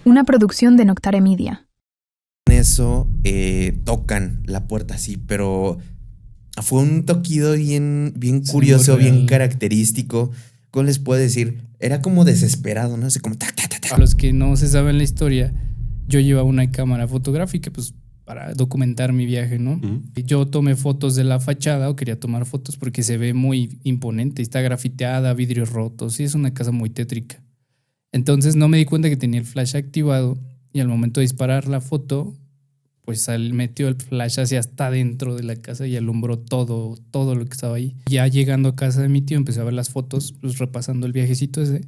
una producción de Noctare Media. En eso tocan la puerta así, pero fue un toquido bien curioso, bien característico. ¿Cómo les puedo decir? Era como desesperado, ¿no? Así como ta. A los que no se saben la historia, yo llevaba una cámara fotográfica, pues para documentar mi viaje, ¿no? Yo tomé fotos de la fachada, o quería tomar fotos porque se ve muy imponente, está grafiteada, vidrios rotos, y es una casa muy tétrica. Entonces no me di cuenta que tenía el flash activado, y al momento de disparar la foto, pues metió el flash hacia hasta dentro de la casa y alumbró todo lo que estaba ahí. Ya llegando a casa de mi tío, empecé a ver las fotos, pues repasando el viajecito ese.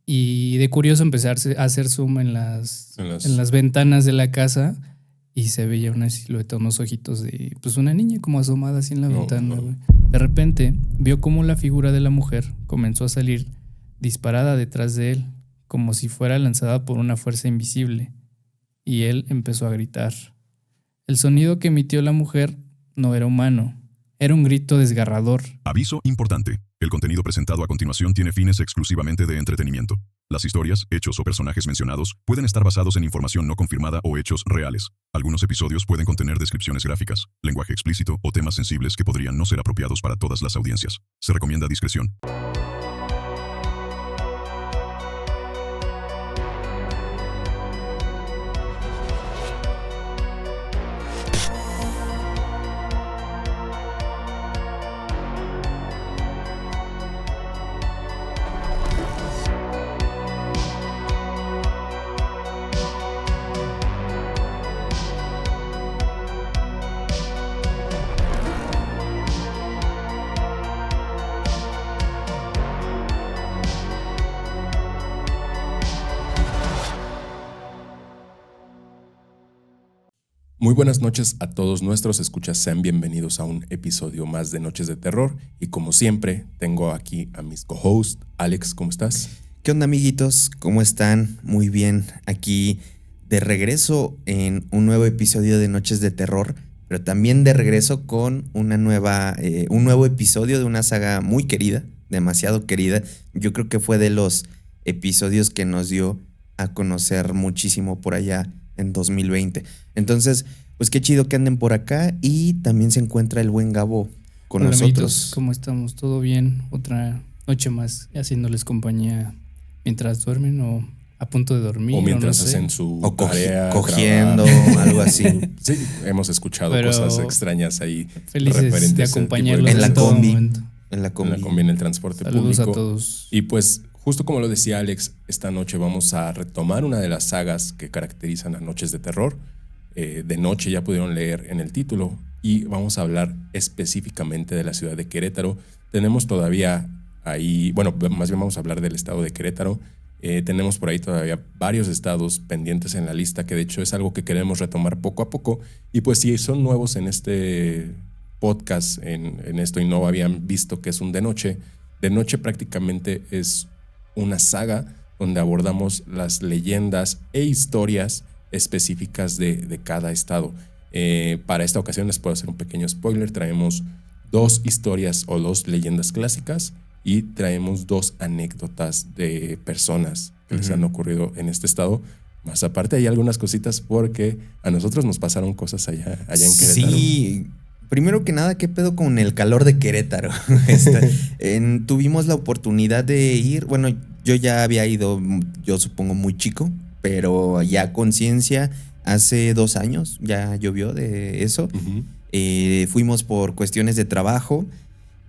Y de curioso empecé a hacer zoom en las ventanas de la casa y se veía una silueta, unos ojitos de pues una niña como asomada así en la ventana. Güey. De repente vio cómo la figura de la mujer comenzó a salir disparada detrás de él, como si fuera lanzada por una fuerza invisible. Y él empezó a gritar. El sonido que emitió la mujer no era humano, era un grito desgarrador. Aviso importante. El contenido presentado a continuación tiene fines exclusivamente de entretenimiento. Las historias, hechos o personajes mencionados pueden estar basados en información no confirmada o hechos reales. Algunos episodios pueden contener descripciones gráficas, lenguaje explícito o temas sensibles que podrían no ser apropiados para todas las audiencias. Se recomienda discreción. Muy buenas noches a todos nuestros escuchas, sean bienvenidos a un episodio más de Noches de Terror y como siempre tengo aquí a mis co-hosts. Alex, ¿cómo estás? ¿Qué onda, amiguitos? ¿Cómo están? Muy bien, aquí de regreso en un nuevo episodio de Noches de Terror, pero también de regreso con un nuevo episodio de una saga muy querida, demasiado querida. Yo creo que fue de los episodios que nos dio a conocer muchísimo por allá en 2020. Entonces, pues qué chido que anden por acá y también se encuentra el buen Gabo con Hola, nosotros. Amigos, ¿cómo estamos? ¿Todo bien? Otra noche más haciéndoles compañía mientras duermen o a punto de dormir. O mientras no sé. hacen su o tarea, cogiendo, algo así. Sí, hemos escuchado cosas extrañas ahí. Felices de acompañarlos en la todo combi. momento. En la combi. En el transporte Saludos público. a todos. Y pues, justo como lo decía Alex, esta noche vamos a retomar una de las sagas que caracterizan a Noches de Terror. De noche ya pudieron leer en el título y vamos a hablar específicamente de la ciudad de Querétaro. Tenemos todavía ahí, bueno, más bien vamos a hablar del estado de Querétaro. Tenemos por ahí todavía varios estados pendientes en la lista, que de hecho es algo que queremos retomar poco a poco. Y pues si son nuevos en este podcast, en esto y no habían visto que es un de noche prácticamente es una saga donde abordamos las leyendas e historias específicas de cada estado. Para esta ocasión les puedo hacer un pequeño spoiler. Traemos 2 historias o 2 leyendas clásicas y traemos 2 anécdotas de personas que les han ocurrido en este estado. Más aparte hay algunas cositas porque a nosotros nos pasaron cosas allá en Querétaro. Sí, primero que nada, ¿qué pedo con el calor de Querétaro? Tuvimos la oportunidad de ir, bueno, yo ya había ido, yo supongo muy chico, pero ya conciencia, hace 2 años ya llovió de eso. Fuimos por cuestiones de trabajo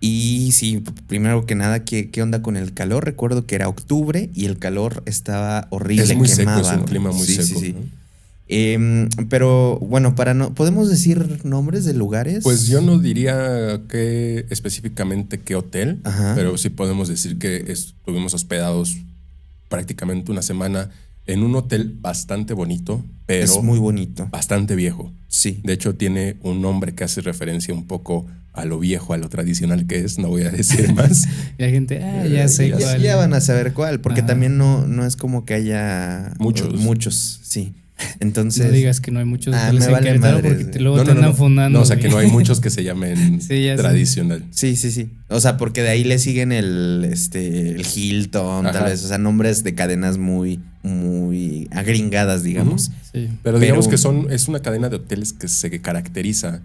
y sí, primero que nada, ¿qué onda con el calor? Recuerdo que era octubre y el calor estaba horrible, es muy quemaba. seco, es un clima muy seco. Sí. Pero bueno, ¿podemos decir nombres de lugares? Pues yo no diría que específicamente qué hotel, pero sí podemos decir que estuvimos hospedados prácticamente una semana en un hotel bastante bonito, pero es muy bonito, bastante viejo. Sí. De hecho, tiene un nombre que hace referencia un poco a lo viejo, a lo tradicional que es. No voy a decir más. Y la gente, ya sé cuál. Ya van a saber cuál, porque también no es como que haya muchos, sí. Entonces, No digas que no hay muchos hoteles me en vale Querétaro madres, porque güey. luego te andan fundando. No, o sea, güey. que no hay muchos que se llamen Sí, ya sé. tradicional. sí. O sea, porque de ahí le siguen el Hilton, Ajá. tal vez. O sea, nombres de cadenas muy agringadas, digamos. Sí. Pero digamos Pero- que es una cadena de hoteles que se caracteriza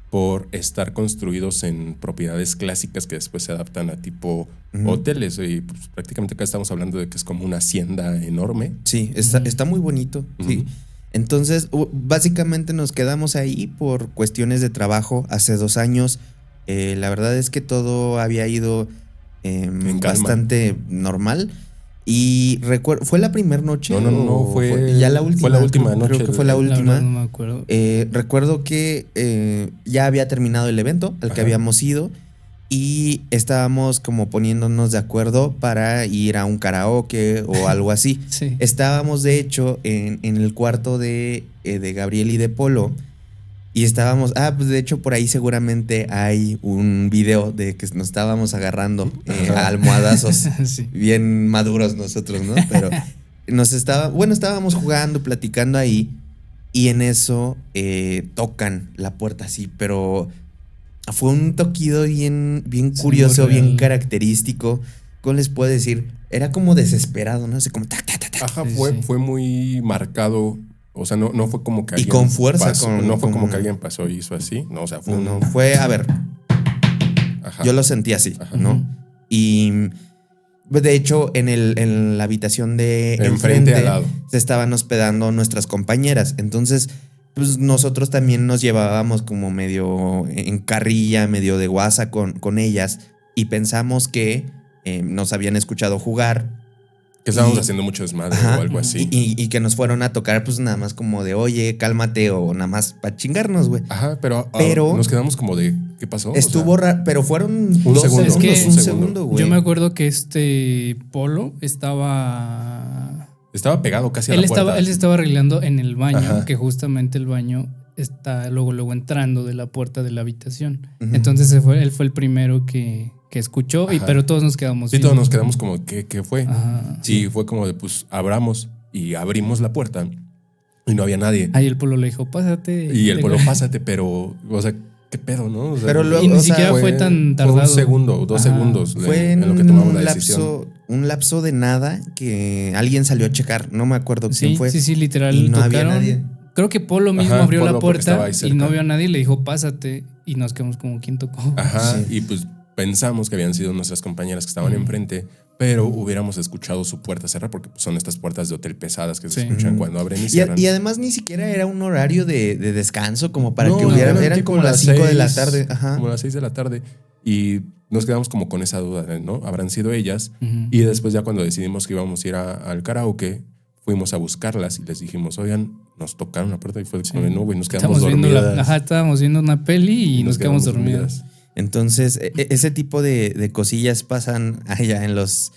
por estar construidos en propiedades clásicas que después se adaptan a tipo Ujú. hoteles. Y pues, prácticamente acá estamos hablando de que es como una hacienda enorme. Sí, está muy bonito. Sí. Ujú. Entonces, básicamente nos quedamos ahí por cuestiones de trabajo hace 2 años. La verdad es que todo había ido En calma. bastante normal. Y recuerdo, ¿fue la primera noche? No, o fue ya la última. fue la última Creo noche que fue de- la La última. verdad no me acuerdo. Recuerdo que ya había terminado el evento al que Ajá. habíamos ido y estábamos como poniéndonos de acuerdo para ir a un karaoke o algo así. Sí. Estábamos, de hecho, en el cuarto de Gabriel y de Polo. Y estábamos, pues de hecho por ahí seguramente hay un video de que nos estábamos agarrando a almohadazos Sí. bien maduros nosotros, ¿no? Pero estábamos jugando, platicando ahí y en eso tocan la puerta así, pero fue un toquido bien Sí, curioso, muy bien real. característico. ¿Cómo les puedo decir? Era como desesperado, ¿no? Así como tac, tac, tac, tac. Ajá, Sí, fue, sí. fue muy marcado. O sea, no fue como que Y alguien con fuerza, pasó, con- no fue como con- que alguien pasó y hizo así. No, o sea, fue No, un. fue, a ver, Ajá. yo lo sentí así, Ajá. ¿no? Y de hecho, en la habitación de Enfrente, al lado. se estaban hospedando nuestras compañeras. Entonces, pues nosotros también nos llevábamos como medio en carrilla, medio de guasa con ellas. Y pensamos que nos habían escuchado jugar. Que estábamos y- haciendo mucho desmadre Ajá. o algo así. Y que nos fueron a tocar, pues nada más como de, oye, cálmate, o nada más para chingarnos, güey. Ajá, pero Pero- nos quedamos como de ¿qué pasó? O Estuvo sea, raro, pero fueron un 2 segundo, segundos, es que- un un segundo, güey. Yo me acuerdo que este Polo estaba. estaba pegado casi a Él la puerta. se estaba arreglando en el baño, Ajá. que justamente el baño está luego entrando de la puerta de la habitación. Ujú. Entonces él fue el primero que escuchó, Ajá. pero todos nos quedamos. Sí, todos viendo. nos quedamos como, ¿qué fue? Ajá. Sí, fue como de, pues, abramos. Y abrimos la puerta y no había nadie. Ahí el Polo le dijo, pásate. Y el pueblo, pásate, pero, o sea, ¿qué pedo, no? O sea, Pero luego, Y ni o sea, siquiera fue tan tardado. un segundo, 2 Ajá. segundos Fue en en lo que tomamos la decisión. un lapso de nada que alguien salió a checar. No me acuerdo quién Sí, fue. sí, literal. Y no había tocaron. nadie. Creo que Polo mismo Ajá, abrió Polo la porque estaba puerta ahí y cerca. no vio a nadie y le dijo, pásate. Y nos quedamos como, ¿quién tocó? Ajá, Sí. y pues pensamos que habían sido nuestras compañeras que estaban enfrente, pero hubiéramos escuchado su puerta cerrar porque pues, son estas puertas de hotel pesadas que se Sí. escuchan Ujú. cuando abren y cierran. Y además ni siquiera era un horario de descanso como para No, que hubiera. Eran tipo como las 5 de la 6, tarde. Ajá. Como las 6 de la tarde. Y nos quedamos como con esa duda, ¿no? Habrán sido ellas. Ujú. Y después ya cuando decidimos que íbamos a ir al karaoke, fuimos a buscarlas y les dijimos, oigan, nos tocaron la puerta y fue como, no, güey, nos quedamos dormidas. Estábamos viendo una peli y nos quedamos dormidos. Entonces, ese tipo de cosillas pasan allá en los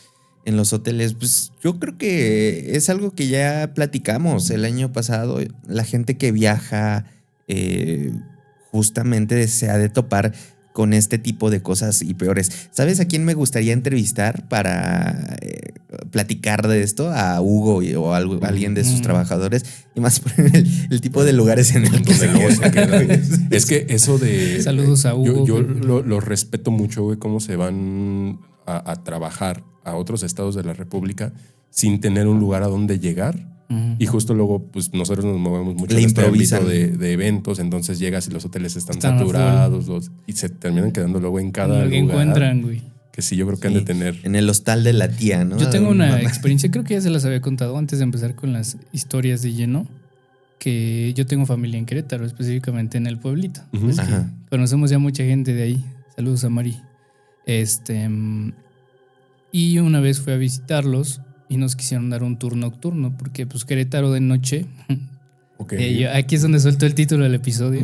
hoteles. Pues yo creo que es algo que ya platicamos el año pasado. La gente que viaja justamente se ha de topar con este tipo de cosas y peores. ¿Sabes a quién me gustaría entrevistar para platicar de esto? A Hugo o alguien de sus trabajadores. Y más por el tipo de lugares en el que Donde luego se quedan. quedan. Es que eso de... Saludos a Hugo. Yo lo respeto mucho, güey, cómo se van a trabajar a otros estados de la República sin tener un lugar a donde llegar. Ujú. Y justo luego, pues nosotros nos movemos mucho Le en este improvisan. ámbito de eventos, entonces llegas y los hoteles están Están a saturados y se terminan quedando luego en cada Lo que lugar. encuentran, güey. Que sí, yo creo que han de tener. En el hostal de la tía, ¿no? Yo tengo una experiencia, creo que ya se las había contado antes de empezar con las historias de lleno, que yo tengo familia en Querétaro, específicamente en el pueblito. Ujú. Es que Ajá. conocemos ya mucha gente de ahí. Saludos a Mari. Y una vez fui a visitarlos y nos quisieron dar un tour nocturno, porque pues Querétaro de noche, Ok. aquí es donde suelto el título del episodio.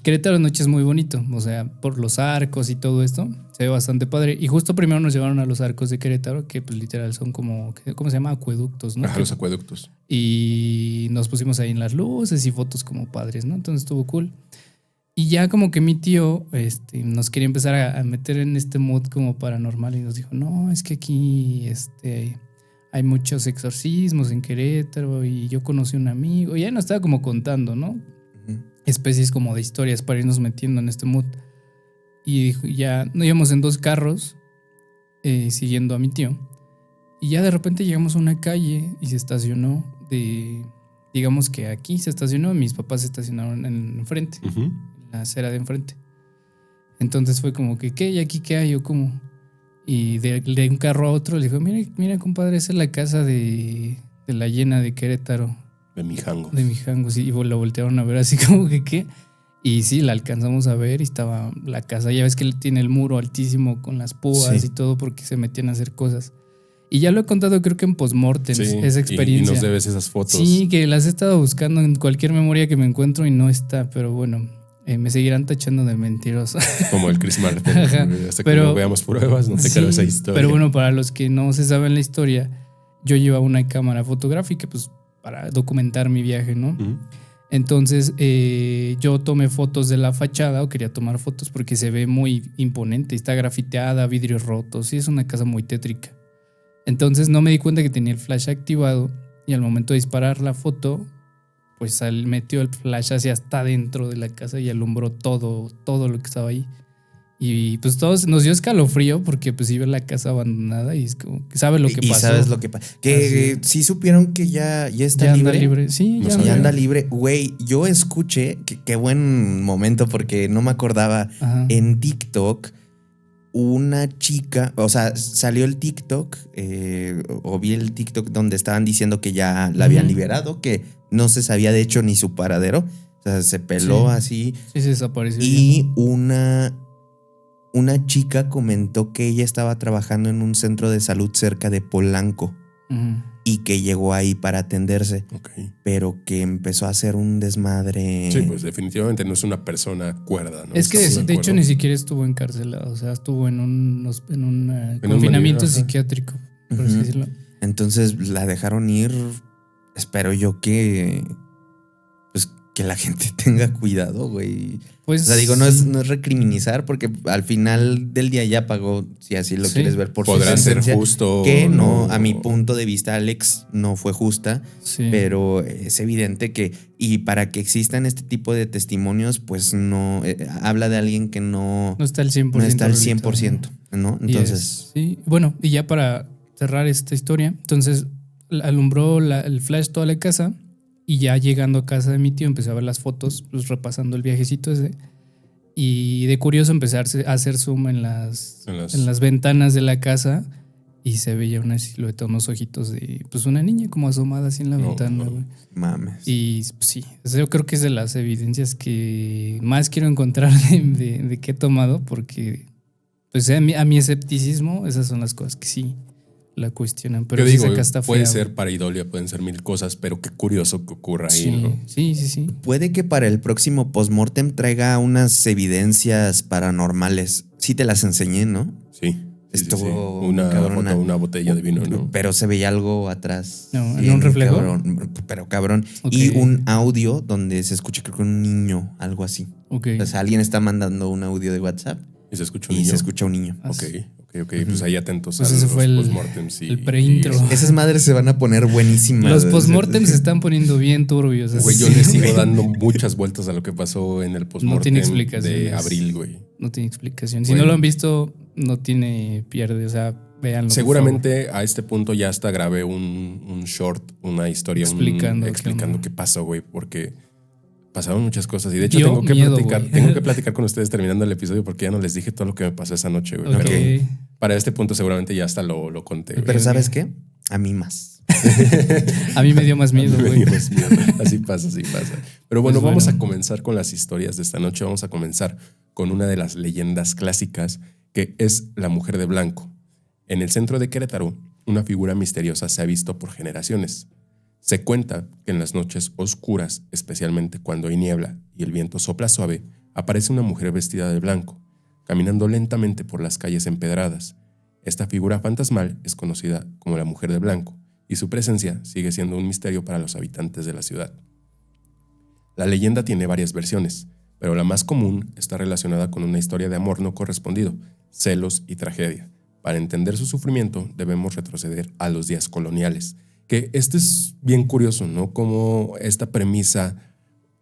Querétaro de noche es muy bonito, o sea, por los arcos y todo esto, se ve bastante padre. Y justo primero nos llevaron a los arcos de Querétaro, que pues literal son como, ¿cómo se llama? Acueductos, ¿no? Ajá, los acueductos. Y nos pusimos ahí en las luces y fotos como padres, ¿no? Entonces estuvo cool. Y ya como que mi tío nos quería empezar a meter en este mood como paranormal y nos dijo, no, es que aquí hay muchos exorcismos en Querétaro y yo conocí a un amigo. Y ya nos estaba como contando, ¿no? Especies como de historias para irnos metiendo en este mood. Y ya nos íbamos en 2 carros siguiendo a mi tío. Y ya de repente llegamos a una calle y se estacionó digamos que aquí se estacionó, mis papás se estacionaron enfrente, en la acera de enfrente. Entonces fue como que, ¿qué? ¿Y aquí qué hay? ¿O cómo? Y de un carro a otro le dijo, mira, compadre, esa es la casa de la llena de Querétaro. De Mijangos. De Mijangos, sí, y lo voltearon a ver así como que, ¿qué? Y sí, la alcanzamos a ver y estaba la casa. Ya ves que tiene el muro altísimo con las púas y todo porque se metían a hacer cosas. Y ya lo he contado creo que en postmortems, esa experiencia. Y nos debes esas fotos. Sí, que las he estado buscando en cualquier memoria que me encuentro y no está, pero bueno, me seguirán tachando de mentiroso. Como el Chris Martin. Hasta que no veamos pruebas, no te creo esa historia. Pero bueno, para los que no se saben la historia, yo llevaba una cámara fotográfica pues para documentar mi viaje, ¿no? Entonces yo tomé fotos de la fachada, o quería tomar fotos porque se ve muy imponente, está grafiteada, vidrios rotos, y es una casa muy tétrica. Entonces no me di cuenta que tenía el flash activado y al momento de disparar la foto, pues metió el flash hacia hasta dentro de la casa y alumbró todo lo que estaba ahí. Y pues todos nos dio escalofrío porque pues iba la casa abandonada y es como que sabe lo que pasó. Y sabes lo que pasa. Que sí supieron que ya está ya libre. Anda libre. Sí, no ya anda libre. Güey, yo escuché, qué buen momento porque no me acordaba. En TikTok, una chica, o sea, salió el TikTok o vi el TikTok donde estaban diciendo que ya la habían liberado, que no se sabía de hecho ni su paradero. O sea, se peló así. Sí, se desapareció. Y una chica comentó que ella estaba trabajando en un centro de salud cerca de Polanco y que llegó ahí para atenderse, pero que empezó a hacer un desmadre. Sí, pues definitivamente no es una persona cuerda, ¿no? Es que de hecho ni siquiera estuvo encarcelado, o sea, estuvo en un confinamiento psiquiátrico, por así decirlo. Entonces la dejaron ir. Espero yo que la gente tenga cuidado, güey. Pues, o sea, digo, no es recriminizar porque al final del día ya pagó, si así lo quieres ver, por podrá su sentencia. Ser justo. Que no, a mi punto de vista, Alex, no fue justa. Sí. Pero es evidente que, y para que existan este tipo de testimonios, pues no, habla de alguien que no está al 100%. No está al 100%, ¿no? Entonces. Sí, bueno, y ya para cerrar esta historia, entonces alumbró el flash toda la casa. Y ya llegando a casa de mi tío empecé a ver las fotos, pues repasando el viajecito ese. Y de curioso empecé a hacer zoom en las ventanas de la casa y se veía una silueta, unos ojitos de pues una niña como asomada así en la ventana. Güey. Mames. Y pues, sí, yo creo que es de las evidencias que más quiero encontrar de que he tomado porque pues a mi escepticismo esas son las cosas que sí la cuestionan, pero yo digo, acá está puede fea, ser pareidolia, pueden ser mil cosas, pero qué curioso que ocurra ahí, sí, ¿no? Sí. Puede que para el próximo postmortem traiga unas evidencias paranormales. Sí te las enseñé, ¿no? Sí. Estuvo una botella de vino, ¿no? Pero se veía algo atrás. No, ¿en un reflejo? Cabrón. Okay. Y un audio donde se escucha, creo que un niño, algo así. Okay. O sea, alguien está mandando un audio de WhatsApp. Y se escucha un niño. Ok. Pues ahí atentos pues a ese los fue postmortems. El pre-intro. Esas madres se van a poner buenísimas. Los postmortems se están poniendo bien turbios. Güey, yo le sigo dando muchas vueltas a lo que pasó en el postmortem de abril, güey. No tiene explicación. Si no lo han visto, no tiene pierde. O sea, véanlo. Seguramente a este punto ya hasta grabé un short, una historia explicando qué pasó, güey, porque pasaron muchas cosas. Y de hecho tengo que platicar con ustedes terminando el episodio porque ya no les dije todo lo que me pasó esa noche, güey. Okay. Pero para este punto seguramente ya hasta lo conté, güey. Pero ¿sabes qué? A mí más. A mí me dio más miedo, güey. Así pasa. Pero bueno, vamos a comenzar con las historias de esta noche. Vamos a comenzar con una de las leyendas clásicas que es la mujer de blanco. En el centro de Querétaro, una figura misteriosa se ha visto por generaciones. Se cuenta que en las noches oscuras, especialmente cuando hay niebla y el viento sopla suave, aparece una mujer vestida de blanco, caminando lentamente por las calles empedradas. Esta figura fantasmal es conocida como la mujer de blanco y su presencia sigue siendo un misterio para los habitantes de la ciudad. La leyenda tiene varias versiones, pero la más común está relacionada con una historia de amor no correspondido, celos y tragedia. Para entender su sufrimiento debemos retroceder a los días coloniales. Que esto es bien curioso, ¿no? Como esta premisa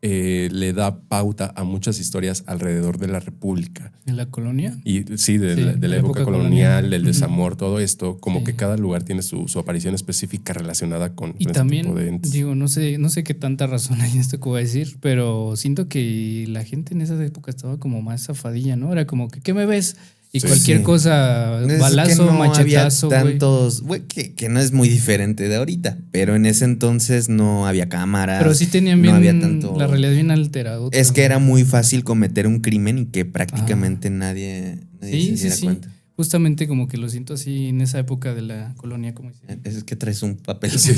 le da pauta a muchas historias alrededor de la República. ¿En la colonia? Y sí, de la época colonial, del desamor, todo esto, como que cada lugar tiene su aparición específica relacionada con Y este también, tipo de entes. digo, no sé qué tanta razón hay en esto que voy a decir, pero siento que la gente en esa época estaba como más zafadilla, ¿no? Era como que, ¿qué me ves? Y Sí. cualquier cosa, Es balazo, que no machetazo, había güey. tantos, güey, que no es muy diferente de ahorita, pero en ese entonces no había cámaras. Pero sí tenían no bien había tanto. la realidad bien alterada. Es que era muy fácil cometer un crimen y que prácticamente nadie se diera cuenta. Justamente como que lo siento así en esa época de la colonia, como dice. Es que traes un papel. Sí,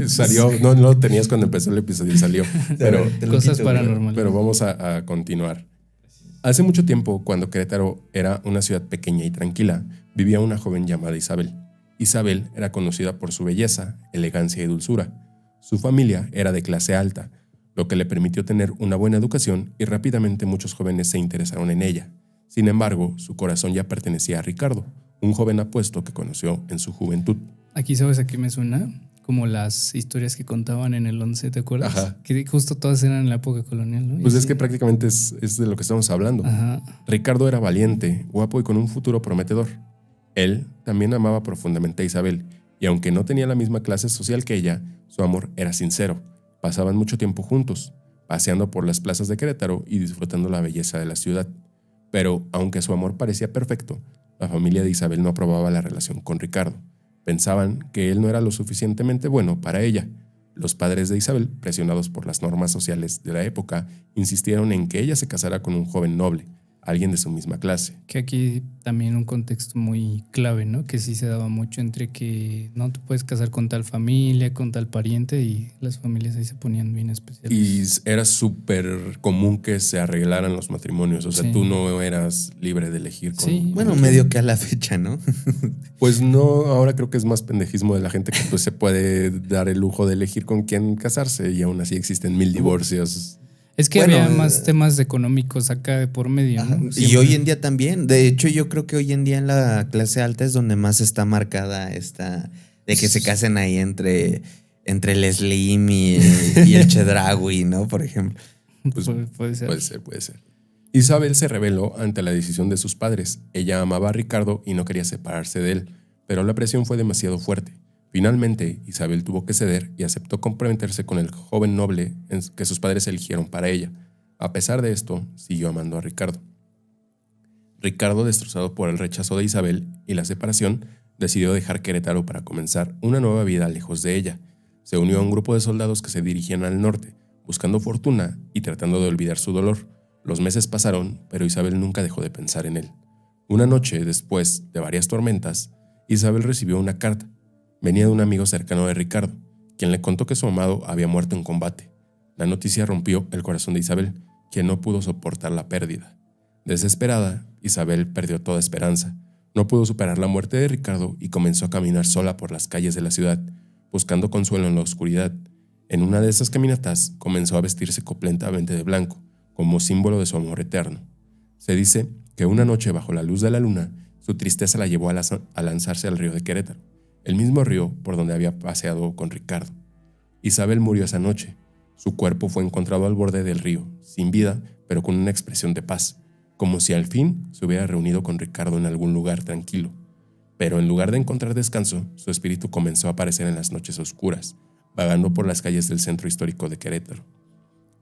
salió, no lo tenías cuando empezó el episodio, salió. Pero, Te lo Cosas quito, paranormales. pero vamos a continuar. Hace mucho tiempo, cuando Querétaro era una ciudad pequeña y tranquila, vivía una joven llamada Isabel. Isabel era conocida por su belleza, elegancia y dulzura. Su familia era de clase alta, lo que le permitió tener una buena educación y rápidamente muchos jóvenes se interesaron en ella. Sin embargo, su corazón ya pertenecía a Ricardo, un joven apuesto que conoció en su juventud. Aquí, ¿sabes a qué me suena? Como las historias que contaban en el 11, ¿te acuerdas? Ajá. Que justo todas eran en la época colonial, ¿no? Pues Y es sí. que prácticamente es de lo que estamos hablando. Ajá. Ricardo era valiente, guapo y con un futuro prometedor. Él también amaba profundamente a Isabel, y aunque no tenía la misma clase social que ella, su amor era sincero. Pasaban mucho tiempo juntos, paseando por las plazas de Querétaro y disfrutando la belleza de la ciudad. Pero, aunque su amor parecía perfecto, la familia de Isabel no aprobaba la relación con Ricardo. Pensaban que él no era lo suficientemente bueno para ella. Los padres de Isabel, presionados por las normas sociales de la época, insistieron en que ella se casara con un joven noble, alguien de su misma clase. Que aquí también un contexto muy clave, ¿no? Que sí se daba mucho entre que no te puedes casar con tal familia, con tal pariente, y las familias ahí se ponían bien especiales. Y era súper común que se arreglaran los matrimonios. O sea, Sí. tú no eras libre de elegir con... Sí. Bueno, con medio que a la fecha, ¿no? Pues no, ahora creo que es más pendejismo de la gente que pues se puede dar el lujo de elegir con quién casarse y aún así existen 1000 divorcios. Es que Bueno, había más temas económicos acá de por medio, Ajá. ¿no? Y Siempre. hoy en día también. De hecho, yo creo que hoy en día en la clase alta es donde más está marcada esta de que se casen ahí entre el Slim y el Chedraui, ¿no? Por ejemplo. Pues, puede ser. Puede ser. Isabel se rebeló ante la decisión de sus padres. Ella amaba a Ricardo y no quería separarse de él, pero la presión fue demasiado fuerte. Finalmente, Isabel tuvo que ceder y aceptó comprometerse con el joven noble que sus padres eligieron para ella. A pesar de esto, siguió amando a Ricardo. Ricardo, destrozado por el rechazo de Isabel y la separación, decidió dejar Querétaro para comenzar una nueva vida lejos de ella. Se unió a un grupo de soldados que se dirigían al norte, buscando fortuna y tratando de olvidar su dolor. Los meses pasaron, pero Isabel nunca dejó de pensar en él. Una noche, después de varias tormentas, Isabel recibió una carta. Venía de un amigo cercano de Ricardo, quien le contó que su amado había muerto en combate. La noticia rompió el corazón de Isabel, quien no pudo soportar la pérdida. Desesperada, Isabel perdió toda esperanza. No pudo superar la muerte de Ricardo y comenzó a caminar sola por las calles de la ciudad, buscando consuelo en la oscuridad. En una de esas caminatas comenzó a vestirse completamente de blanco, como símbolo de su amor eterno. Se dice que una noche bajo la luz de la luna, su tristeza la llevó a lanzarse al río de Querétaro, el mismo río por donde había paseado con Ricardo. Isabel murió esa noche. Su cuerpo fue encontrado al borde del río, sin vida, pero con una expresión de paz, como si al fin se hubiera reunido con Ricardo en algún lugar tranquilo. Pero en lugar de encontrar descanso, su espíritu comenzó a aparecer en las noches oscuras, vagando por las calles del centro histórico de Querétaro.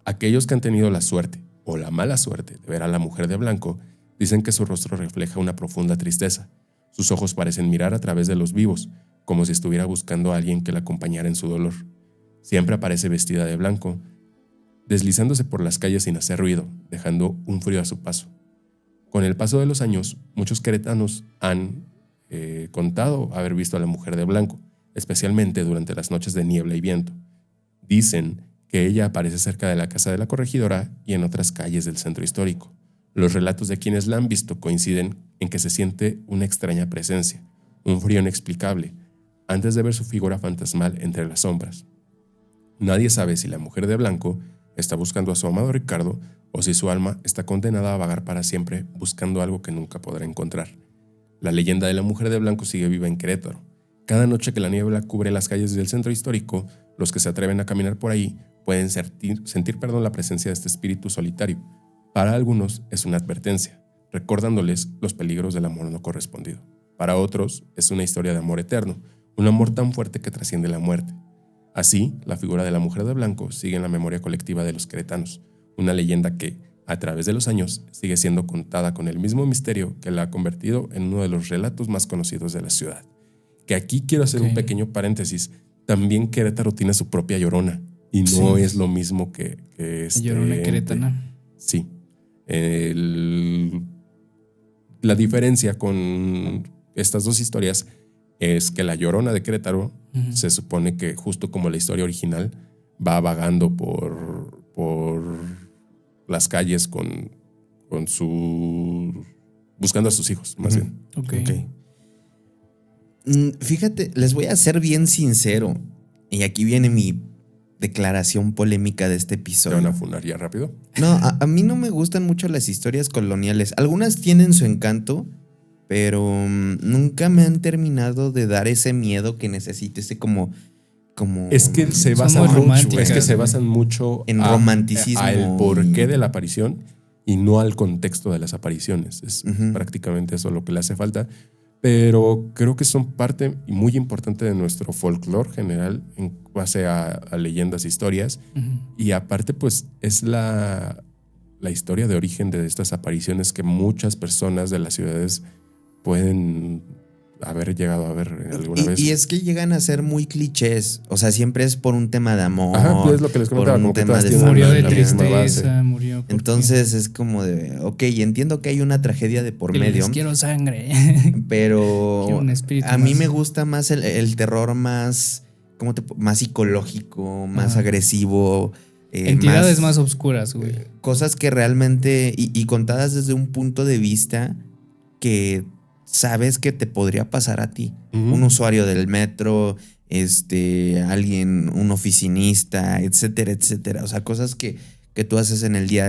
Aquellos que han tenido la suerte, o la mala suerte, de ver a la mujer de blanco, dicen que su rostro refleja una profunda tristeza. Sus ojos parecen mirar a través de los vivos, como si estuviera buscando a alguien que la acompañara en su dolor. Siempre aparece vestida de blanco, deslizándose por las calles sin hacer ruido, dejando un frío a su paso. Con el paso de los años, muchos queretanos han contado haber visto a la mujer de blanco, especialmente durante las noches de niebla y viento. Dicen que ella aparece cerca de la casa de la corregidora y en otras calles del centro histórico. Los relatos de quienes la han visto coinciden en que se siente una extraña presencia, un frío inexplicable, antes de ver su figura fantasmal entre las sombras. Nadie sabe si la mujer de blanco está buscando a su amado Ricardo o si su alma está condenada a vagar para siempre buscando algo que nunca podrá encontrar. La leyenda de la mujer de blanco sigue viva en Querétaro. Cada noche que la niebla cubre las calles del centro histórico, los que se atreven a caminar por ahí pueden sentir la presencia de este espíritu solitario. Para algunos es una advertencia, recordándoles los peligros del amor no correspondido. Para otros es una historia de amor eterno, un amor tan fuerte que trasciende la muerte. Así, la figura de la mujer de blanco sigue en la memoria colectiva de los queretanos, una leyenda que, a través de los años, sigue siendo contada con el mismo misterio que la ha convertido en uno de los relatos más conocidos de la ciudad. Que aquí quiero hacer un pequeño paréntesis. También Querétaro tiene su propia Llorona y no es lo mismo que Llorona queretana. Sí. La diferencia con estas dos historias es que la Llorona de Querétaro se supone que, justo como la historia original, va vagando por las calles buscando a sus hijos, más bien. Okay. Fíjate, les voy a ser bien sincero, y aquí viene mi declaración polémica de este ¿Te episodio. van a funar ya rápido? No, a mí no me gustan mucho las historias coloniales. Algunas tienen su encanto, pero nunca me han terminado de dar ese miedo que necesito, ese como es que se Son basan muy mucho, románticas, es que se ¿no? basan mucho En romanticismo al porqué y- de la aparición y no al contexto de las apariciones. Es prácticamente eso lo que le hace falta. Pero creo que son parte muy importante de nuestro folclore general en base a leyendas, historias. Y aparte, pues, es la historia de origen de estas apariciones que muchas personas de las ciudades pueden haber llegado a ver alguna vez. Y es que llegan a ser muy clichés. O sea, siempre es por un tema de amor. Ajá, es lo que les por comentaba, un como que tema todas de tienen Murió de la misma base. tristeza, murió porque Entonces es como de, ok, entiendo que hay una tragedia de por que les medio, quiero sangre. pero Quiero un espíritu a mí más. me gusta más el terror más, más psicológico, más Ajá. agresivo. Entidades más oscuras, güey. Cosas que realmente, y contadas desde un punto de vista que sabes que te podría pasar a ti. Un usuario del metro, alguien, un oficinista, etcétera, etcétera. O sea, cosas que tú haces en el día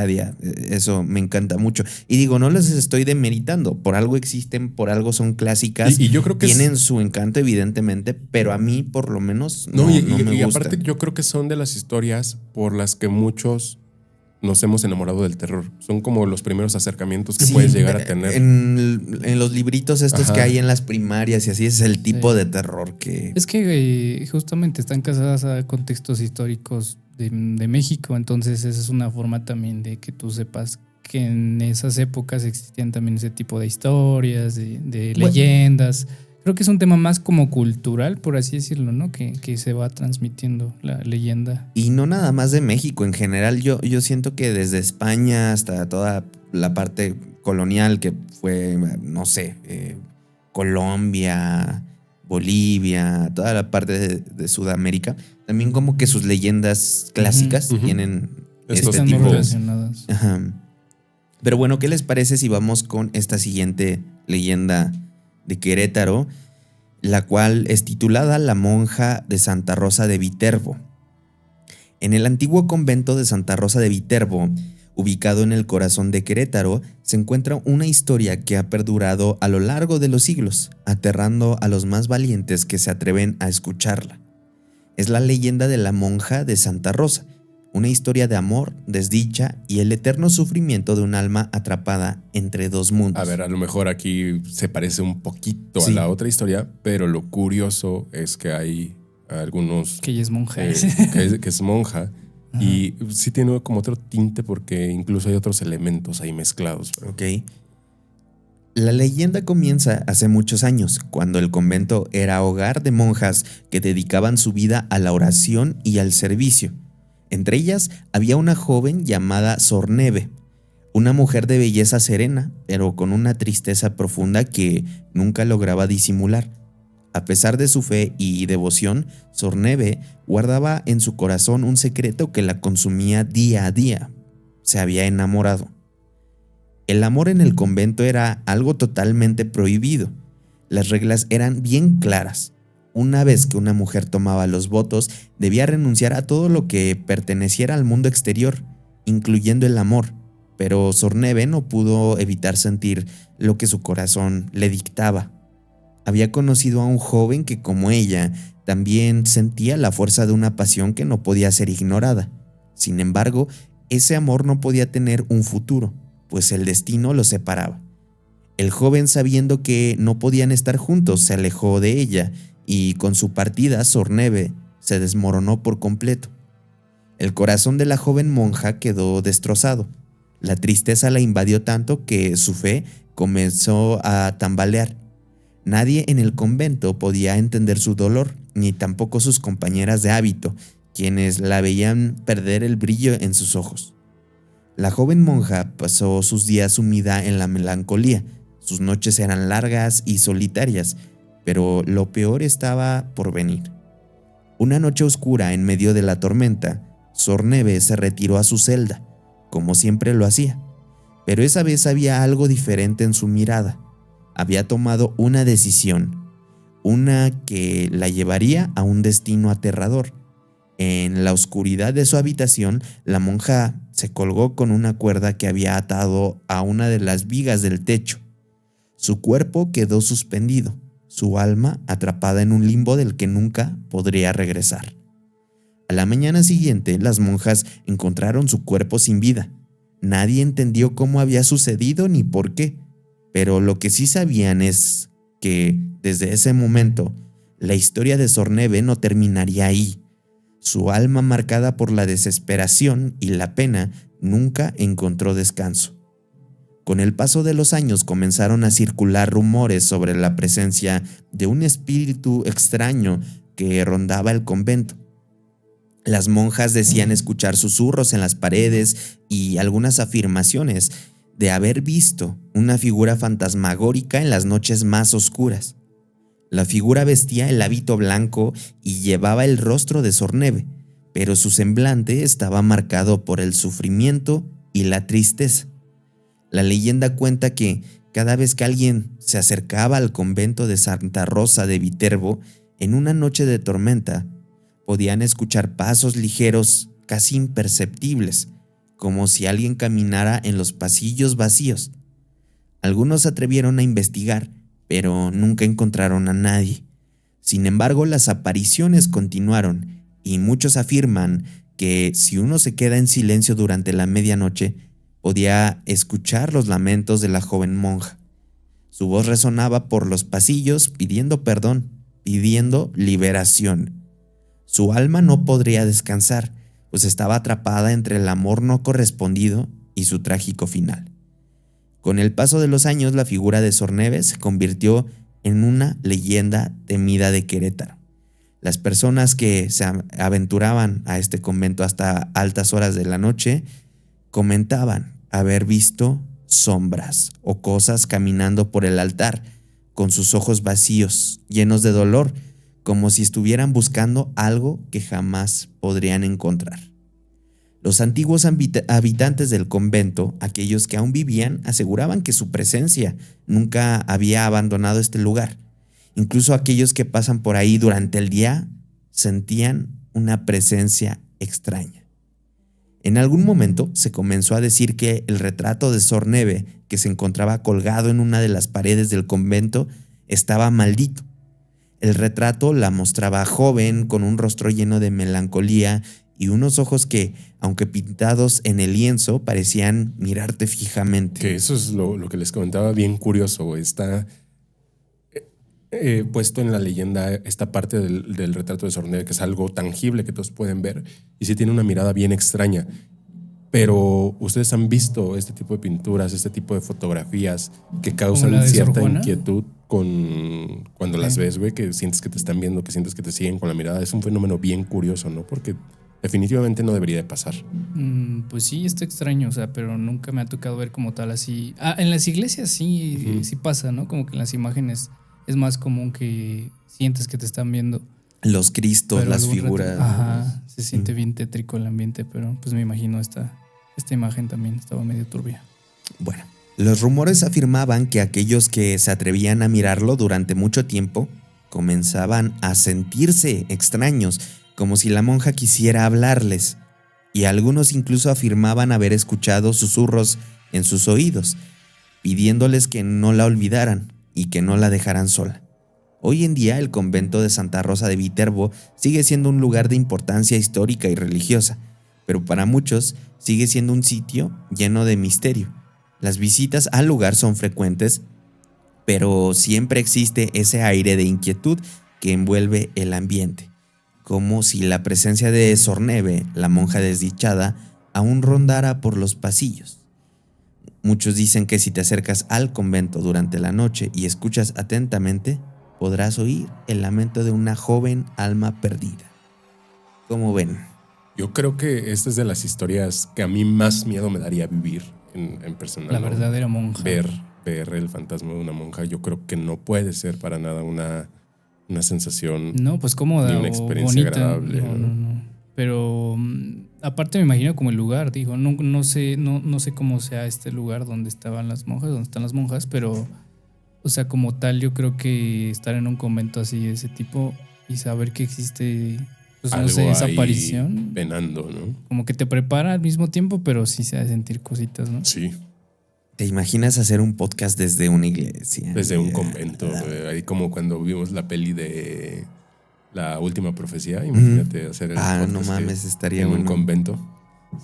a día. Eso me encanta mucho. Y digo, no les estoy demeritando. Por algo existen, por algo son clásicas. Y yo creo que tienen su encanto, evidentemente, pero a mí, por lo menos, no y me gusta. aparte, yo creo que son de las historias por las que muchos nos hemos enamorado del terror. Son como los primeros acercamientos que Sí, puedes llegar a tener. En los libritos estos Ajá. que hay en las primarias y así es el tipo Sí. de terror que... Es que justamente están casadas a contextos históricos de México, entonces esa es una forma también de que tú sepas que en esas épocas existían también ese tipo de historias, de Bueno. leyendas. Creo que es un tema más como cultural, por así decirlo, ¿no? Que se va transmitiendo la leyenda. Y no nada más de México, en general yo siento que desde España hasta toda la parte colonial que fue, no sé, Colombia, Bolivia, toda la parte de Sudamérica, también como que sus leyendas clásicas Ujú. tienen Estos este Están muy tipo. relacionadas. Ajá. Pero bueno, ¿qué les parece si vamos con esta siguiente leyenda de Querétaro, la cual es titulada La monja de Santa Rosa de Viterbo? En el antiguo convento de Santa Rosa de Viterbo, ubicado en el corazón de Querétaro, se encuentra una historia que ha perdurado a lo largo de los siglos, aterrando a los más valientes que se atreven a escucharla. Es la leyenda de la monja de Santa Rosa, una historia de amor, desdicha y el eterno sufrimiento de un alma atrapada entre dos mundos. A ver, a lo mejor aquí se parece un poquito Sí. a la otra historia, pero lo curioso es que hay algunos Que ella es monja. que es monja. Y sí tiene como otro tinte porque incluso hay otros elementos ahí mezclados. Ok. La leyenda comienza hace muchos años, cuando el convento era hogar de monjas que dedicaban su vida a la oración y al servicio. Entre ellas había una joven llamada Sor Neve, una mujer de belleza serena, pero con una tristeza profunda que nunca lograba disimular. A pesar de su fe y devoción, Sor Neve guardaba en su corazón un secreto que la consumía día a día. Se había enamorado. El amor en el convento era algo totalmente prohibido. Las reglas eran bien claras. Una vez que una mujer tomaba los votos, debía renunciar a todo lo que perteneciera al mundo exterior, incluyendo el amor. pero Sorneve no pudo evitar sentir lo que su corazón le dictaba. Había conocido a un joven que, como ella, también sentía la fuerza de una pasión que no podía ser ignorada. Sin embargo, ese amor no podía tener un futuro, pues el destino los separaba. El joven, sabiendo que no podían estar juntos, se alejó de ella y con su partida Sorneve se desmoronó por completo. El corazón de la joven monja quedó destrozado. La tristeza la invadió tanto que su fe comenzó a tambalear. Nadie en el convento podía entender su dolor, ni tampoco sus compañeras de hábito, quienes la veían perder el brillo en sus ojos. La joven monja pasó sus días sumida en la melancolía. Sus noches eran largas y solitarias, pero lo peor estaba por venir. Una noche oscura en medio de la tormenta, Sorneve se retiró a su celda, como siempre lo hacía, pero esa vez había algo diferente en su mirada. Había tomado una decisión, una que la llevaría a un destino aterrador. En la oscuridad de su habitación, la monja se colgó con una cuerda que había atado a una de las vigas del techo. Su cuerpo quedó suspendido, su alma atrapada en un limbo del que nunca podría regresar. A la mañana siguiente, las monjas encontraron su cuerpo sin vida. Nadie entendió cómo había sucedido ni por qué, pero lo que sí sabían es que, desde ese momento, la historia de Sorneve no terminaría ahí. Su alma, marcada por la desesperación y la pena, nunca encontró descanso. Con el paso de los años comenzaron a circular rumores sobre la presencia de un espíritu extraño que rondaba el convento. Las monjas decían escuchar susurros en las paredes y algunas afirmaciones de haber visto una figura fantasmagórica en las noches más oscuras. La figura vestía el hábito blanco y llevaba el rostro de Sorneve, pero su semblante estaba marcado por el sufrimiento y la tristeza. La leyenda cuenta que cada vez que alguien se acercaba al convento de Santa Rosa de Viterbo, en una noche de tormenta, podían escuchar pasos ligeros, casi imperceptibles, como si alguien caminara en los pasillos vacíos. Algunos se atrevieron a investigar, pero nunca encontraron a nadie. Sin embargo, las apariciones continuaron y muchos afirman que si uno se queda en silencio durante la medianoche, podía escuchar los lamentos de la joven monja. Su voz resonaba por los pasillos pidiendo perdón, pidiendo liberación. Su alma no podría descansar, pues estaba atrapada entre el amor no correspondido y su trágico final. Con el paso de los años, la figura de Sorneve se convirtió en una leyenda temida de Querétaro. Las personas que se aventuraban a este convento hasta altas horas de la noche comentaban haber visto sombras o cosas caminando por el altar, con sus ojos vacíos, llenos de dolor, como si estuvieran buscando algo que jamás podrían encontrar. Los antiguos habitantes del convento, aquellos que aún vivían, aseguraban que su presencia nunca había abandonado este lugar. Incluso aquellos que pasan por ahí durante el día sentían una presencia extraña. En algún momento se comenzó a decir que el retrato de Sorneve, que se encontraba colgado en una de las paredes del convento, estaba maldito. El retrato la mostraba joven, con un rostro lleno de melancolía y unos ojos que, aunque pintados en el lienzo, parecían mirarte fijamente. Que eso es lo que les comentaba, bien curioso. Está puesto en la leyenda esta parte del retrato de Sorneve, que es algo tangible que todos pueden ver, y sí tiene una mirada bien extraña. Pero ustedes han visto este tipo de pinturas, este tipo de fotografías que causan cierta inquietud cuando las ves, güey, que sientes que te están viendo, que sientes que te siguen con la mirada. Es un fenómeno bien curioso, ¿no? Porque definitivamente no debería de pasar. Pues sí, está extraño, o sea, pero nunca me ha tocado ver como tal así. En las iglesias sí, sí pasa, ¿no? Como que en las imágenes es más común que sientes que te están viendo. Los cristos, pero las figuras. Ajá, se siente bien tétrico el ambiente, pero pues me imagino esta imagen también estaba medio turbia. Bueno, los rumores afirmaban que aquellos que se atrevían a mirarlo durante mucho tiempo comenzaban a sentirse extraños, como si la monja quisiera hablarles. y algunos incluso afirmaban haber escuchado susurros en sus oídos, pidiéndoles que no la olvidaran y que no la dejaran sola. Hoy en día el convento de Santa Rosa de Viterbo sigue siendo un lugar de importancia histórica y religiosa, pero para muchos sigue siendo un sitio lleno de misterio. Las visitas al lugar son frecuentes, pero siempre existe ese aire de inquietud que envuelve el ambiente, como si la presencia de Sorneve, la monja desdichada, aún rondara por los pasillos. Muchos dicen que si te acercas al convento durante la noche y escuchas atentamente, podrás oír el lamento de una joven alma perdida. ¿Cómo ven? Yo creo que esta es de las historias que a mí más miedo me daría vivir en personal. La verdadera monja. Ver el fantasma de una monja, yo creo que no puede ser para nada una sensación. No, pues cómoda ni una o experiencia bonita. agradable. No. Pero aparte me imagino como el lugar, digo, no sé cómo sea este lugar donde estaban las monjas, donde están las monjas, pero o sea, como tal, yo creo que estar en un convento así de ese tipo y saber que existe, pues no Algo sé, esa ahí aparición, penando, ¿no? como que te prepara al mismo tiempo, pero sí se ha de sentir cositas, ¿no? Sí, ¿Te imaginas hacer un podcast desde una iglesia? desde un convento. Ahí como cuando vimos la peli de La Última Profecía, imagínate hacer el podcast no mames, estaría en un bueno. convento.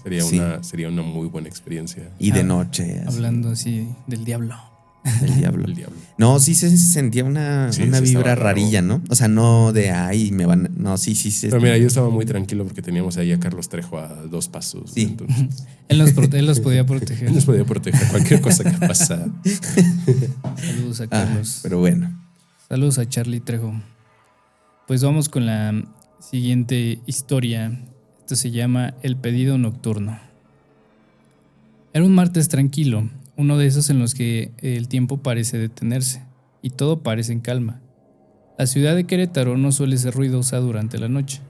Sí. Sería una muy buena experiencia. Y de noche. así, Hablando así del diablo. del diablo. El diablo. No, sí se sentía una Sí, vibra estaba raro. rarilla, ¿no? O sea, no de ahí me van. No, sí. Pero mira, yo estaba muy tranquilo porque teníamos ahí a Carlos Trejo a 2 pasos. Sí. Entonces, Él los podía proteger. él nos podía proteger cualquier cosa que pasa. Saludos a Carlos. Pero bueno. Saludos a Charlie Trejo. Pues vamos con la siguiente historia. Esto se llama El pedido nocturno. Era un martes tranquilo, uno de esos en los que el tiempo parece detenerse y todo parece en calma. La ciudad de Querétaro no suele ser ruidosa durante la noche,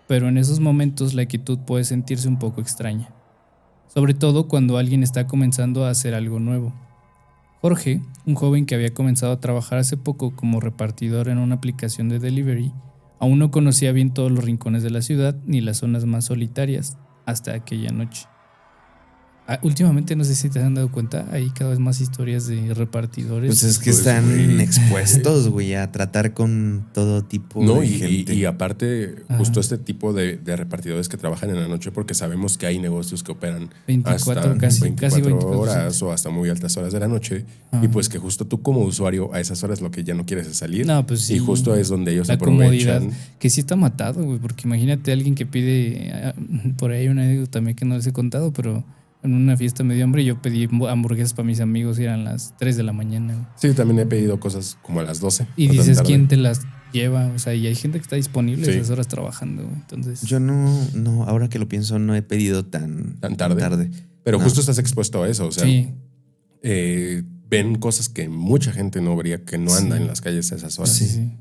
pero en esos momentos la quietud puede sentirse un poco extraña, sobre todo cuando alguien está comenzando a hacer algo nuevo. Jorge, un joven que había comenzado a trabajar hace poco como repartidor en una aplicación de delivery, aún no conocía bien todos los rincones de la ciudad ni las zonas más solitarias hasta aquella noche. Últimamente, no sé si te han dado cuenta, hay cada vez más historias de repartidores. Pues es que Pues, están güey. expuestos, güey, a tratar con todo tipo No, de y gente. aparte, justo este tipo de repartidores que trabajan en la noche, porque sabemos que hay negocios que operan 24, hasta casi 24 24 horas o hasta muy altas horas de la noche. Ajá. Y pues que justo tú como usuario a esas horas lo que ya no quieres es salir. No, pues sí. Y justo es donde ellos La comodidad, aprovechan. que sí está matado, güey, porque imagínate a alguien que pide, por ahí una anécdota también que no les he contado, pero en una fiesta me dio hambre y yo pedí hamburguesas para mis amigos y eran las 3 de la mañana. Güey. Sí, también he pedido cosas como a las 12. Y no tan dices, tarde. ¿quién te las lleva? O sea, y hay gente que está disponible Sí. esas horas trabajando, güey. Entonces, Yo no, ahora que lo pienso, no he pedido tan tarde. Pero No. justo estás expuesto a eso. O sea, sí, ven cosas que mucha gente no vería, que no anda Sí. en las calles a esas horas. sí.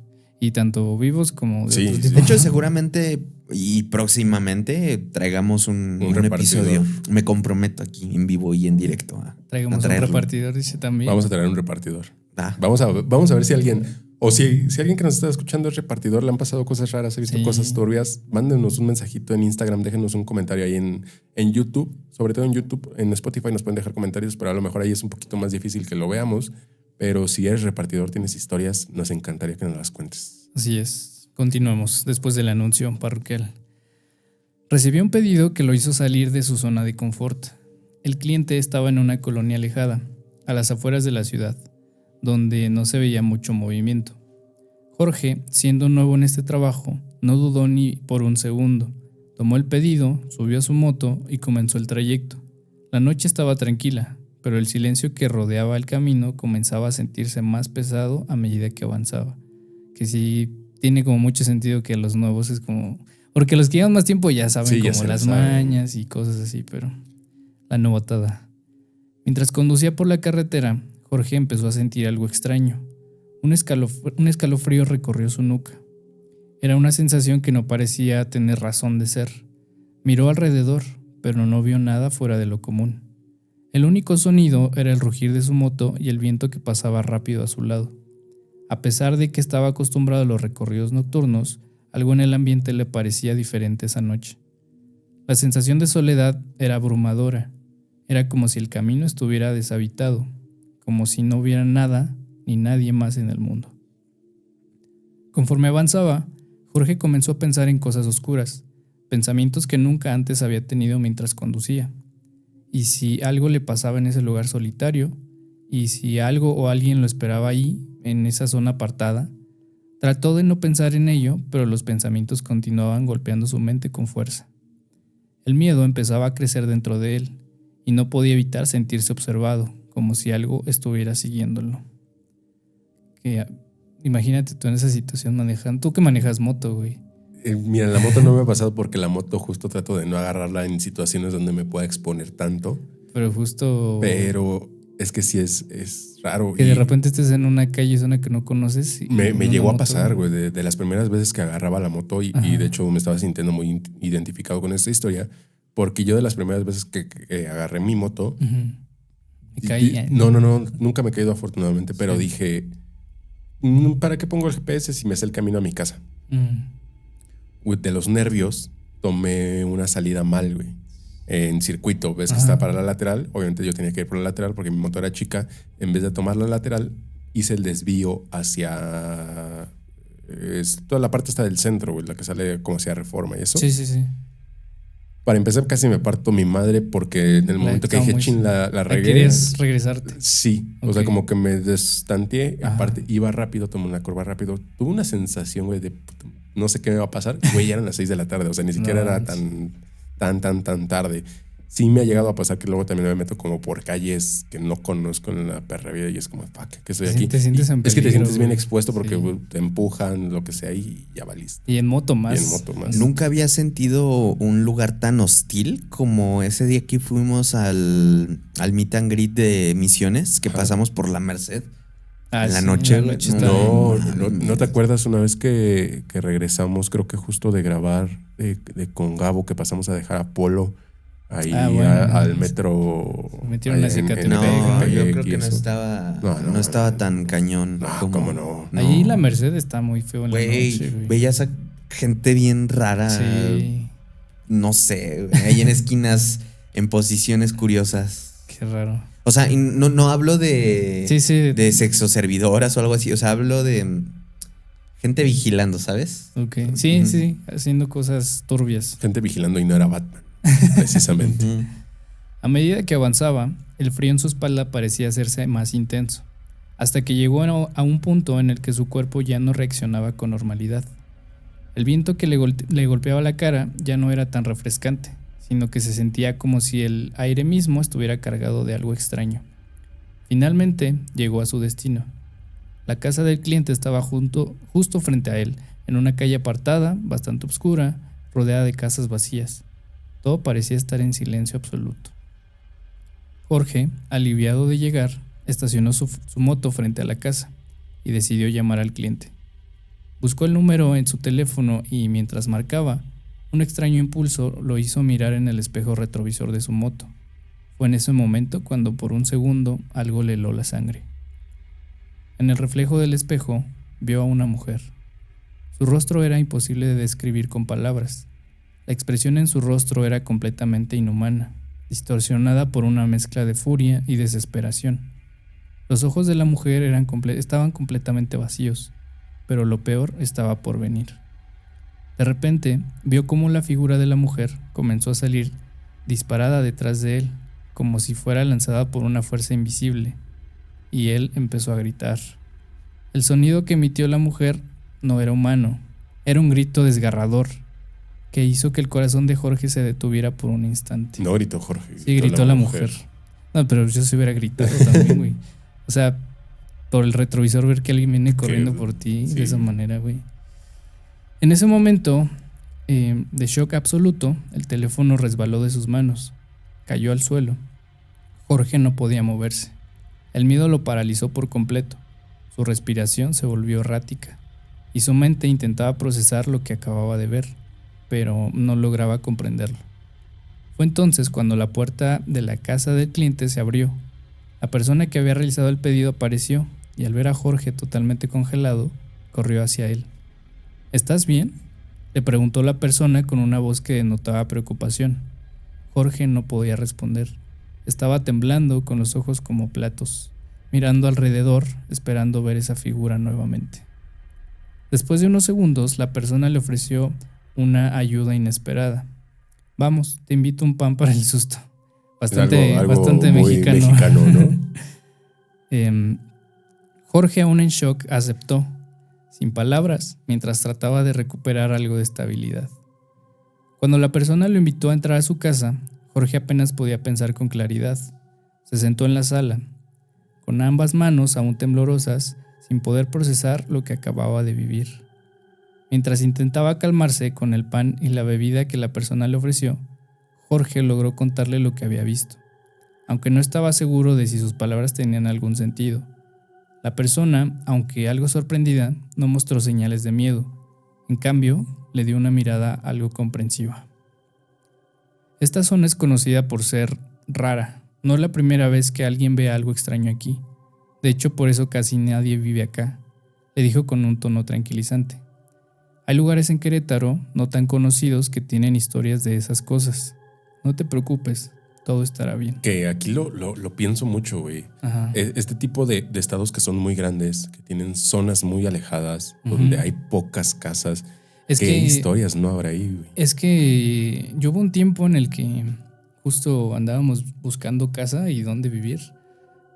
Y tanto vivos como de Sí, otro sí. tipo. De hecho, seguramente y próximamente traigamos un repartidor. episodio. Me comprometo aquí en vivo y en directo a Traigamos un traerlo. repartidor, dice también. Vamos a traer un repartidor. Ah, Vamos a ver si alguien, o si alguien que nos está escuchando es repartidor, le han pasado cosas raras, ha visto Sí. cosas turbias, mándenos un mensajito en Instagram, déjenos un comentario ahí en YouTube, sobre todo en YouTube, en Spotify nos pueden dejar comentarios, pero a lo mejor ahí es un poquito más difícil que lo veamos. Pero si eres repartidor, tienes historias, nos encantaría que nos las cuentes. Así es. Continuemos después del anuncio parroquial. Recibió un pedido que lo hizo salir de su zona de confort. El cliente estaba en una colonia alejada, a las afueras de la ciudad, donde no se veía mucho movimiento. Jorge, siendo nuevo en este trabajo, no dudó ni por un segundo. Tomó el pedido, subió a su moto y comenzó el trayecto. La noche estaba tranquila, pero el silencio que rodeaba el camino comenzaba a sentirse más pesado a medida que avanzaba. Que sí tiene como mucho sentido que a los nuevos es como... Porque los que llevan más tiempo ya saben Sí, ya como se las lo saben. mañas y cosas así, pero la novatada. Mientras conducía por la carretera, Jorge empezó a sentir algo extraño. Un escalofrío recorrió su nuca. Era una sensación que no parecía tener razón de ser. Miró alrededor, pero no vio nada fuera de lo común. El único sonido era el rugir de su moto y el viento que pasaba rápido a su lado. A pesar de que estaba acostumbrado a los recorridos nocturnos, algo en el ambiente le parecía diferente esa noche. La sensación de soledad era abrumadora. Era como si el camino estuviera deshabitado, como si no hubiera nada ni nadie más en el mundo. Conforme avanzaba, Jorge comenzó a pensar en cosas oscuras, pensamientos que nunca antes había tenido mientras conducía. Y si algo le pasaba en ese lugar solitario, y si algo o alguien lo esperaba ahí, en esa zona apartada, trató de no pensar en ello, pero los pensamientos continuaban golpeando su mente con fuerza. El miedo empezaba a crecer dentro de él, y no podía evitar sentirse observado, como si algo estuviera siguiéndolo. Imagínate tú en esa situación manejando. Tú que manejas moto, güey. Mira, la moto no me ha pasado porque la moto justo trato de no agarrarla en situaciones donde me pueda exponer tanto. Pero justo... Pero es que sí es raro. Que de repente estés en una calle, zona que no conoces. Me llegó a pasar, güey, de las primeras veces que agarraba la moto y de hecho me estaba sintiendo muy identificado con esta historia, porque yo de las primeras veces que agarré mi moto... Me caía. No, nunca me he caído afortunadamente, pero dije, ¿para qué pongo el GPS si me sé el camino a mi casa? De los nervios tomé una salida mal, güey. En circuito, ves que está para la lateral. Obviamente yo tenía que ir por la lateral porque mi moto era chica. En vez de tomar la lateral, hice el desvío hacia... toda la parte está del centro, güey, la que sale como hacia Reforma y eso. Sí. Para empezar, casi me parto mi madre porque en el momento que dije, chin, la regué. ¿Querías regresarte? Sí. Okay. O sea, como que me destanteé. Aparte, iba rápido, tomé una curva rápido. Tuve una sensación, güey, de no sé qué me va a pasar. Güey, ya eran las 6 de la tarde. O sea, ni siquiera era tan tarde. Sí me ha llegado a pasar que luego también me meto como por calles que no conozco en la perra vida y es como, fuck, que estoy aquí. Te sientes en peligro, es que te sientes bien expuesto porque te empujan, lo que sea, y ya valiste. Y en moto más. Nunca había sentido un lugar tan hostil como ese día que fuimos al meet and greet de Misiones, que pasamos por la Merced. En la noche. No te acuerdas una vez que regresamos, creo que justo de grabar con Gabo, que pasamos a dejar a Polo ahí al metro. Metieron la Ecatepec. No, yo creo que no estaba tan cañón. ¿Cómo no? Ahí la Merced está muy feo en la noche, güey. Veías a gente bien rara. Sí. No sé, ahí en esquinas, en posiciones curiosas. Qué raro. O sea, no hablo de sexoservidoras o algo así. O sea, hablo de gente vigilando, ¿sabes? Ok. Sí, haciendo cosas turbias. Gente vigilando y no era Batman, precisamente. A medida que avanzaba, el frío en su espalda parecía hacerse más intenso, hasta que llegó a un punto en el que su cuerpo ya no reaccionaba con normalidad. El viento que le golpeaba la cara ya no era tan refrescante, sino que se sentía como si el aire mismo estuviera cargado de algo extraño. Finalmente llegó a su destino. La casa del cliente estaba justo frente a él, en una calle apartada, bastante oscura, rodeada de casas vacías. Todo parecía estar en silencio absoluto. Jorge, aliviado de llegar, estacionó su moto frente a la casa y decidió llamar al cliente. Buscó el número en su teléfono y mientras marcaba, un extraño impulso lo hizo mirar en el espejo retrovisor de su moto. Fue en ese momento cuando por un segundo algo le heló la sangre. En el reflejo del espejo vio a una mujer. Su rostro era imposible de describir con palabras. La expresión en su rostro era completamente inhumana, distorsionada por una mezcla de furia y desesperación. Los ojos de la mujer estaban completamente vacíos, pero lo peor estaba por venir. De repente, vio cómo la figura de la mujer comenzó a salir disparada detrás de él, como si fuera lanzada por una fuerza invisible, y él empezó a gritar. El sonido que emitió la mujer no era humano, era un grito desgarrador, que hizo que el corazón de Jorge se detuviera por un instante. No gritó Jorge. Sí, gritó la mujer. No, pero yo se hubiera gritado también, güey. O sea, por el retrovisor ver que alguien viene corriendo por ti de esa manera, güey. En ese momento de shock absoluto, el teléfono resbaló de sus manos. Cayó al suelo. Jorge no podía moverse. El miedo lo paralizó por completo. Su respiración se volvió errática y su mente intentaba procesar lo que acababa de ver, pero no lograba comprenderlo. Fue entonces cuando la puerta de la casa del cliente se abrió. La persona que había realizado el pedido apareció y al ver a Jorge totalmente congelado, corrió hacia él. ¿Estás bien?, Le preguntó la persona con una voz que denotaba preocupación. Jorge no podía responder. Estaba temblando, con los ojos como platos, mirando alrededor, esperando ver esa figura nuevamente. Después de unos segundos, la persona le ofreció una ayuda inesperada. Vamos, te invito un pan para el susto. Bastante muy mexicano, ¿no? Jorge, aún en shock, aceptó, sin palabras, mientras trataba de recuperar algo de estabilidad. Cuando la persona lo invitó a entrar a su casa, Jorge apenas podía pensar con claridad. Se sentó en la sala, con ambas manos aún temblorosas, sin poder procesar lo que acababa de vivir. Mientras intentaba calmarse con el pan y la bebida que la persona le ofreció, Jorge logró contarle lo que había visto, aunque no estaba seguro de si sus palabras tenían algún sentido. La persona, aunque algo sorprendida, no mostró señales de miedo. En cambio, le dio una mirada algo comprensiva. Esta zona es conocida por ser rara. No es la primera vez que alguien ve algo extraño aquí. De hecho, por eso casi nadie vive acá, le dijo con un tono tranquilizante. Hay lugares en Querétaro, no tan conocidos, que tienen historias de esas cosas. No te preocupes, todo estará bien. Que aquí lo pienso mucho, güey. Este tipo de estados que son muy grandes, que tienen zonas muy alejadas, donde hay pocas casas. ¿Qué historias no habrá ahí, güey? Es que yo hubo un tiempo en el que justo andábamos buscando casa y dónde vivir.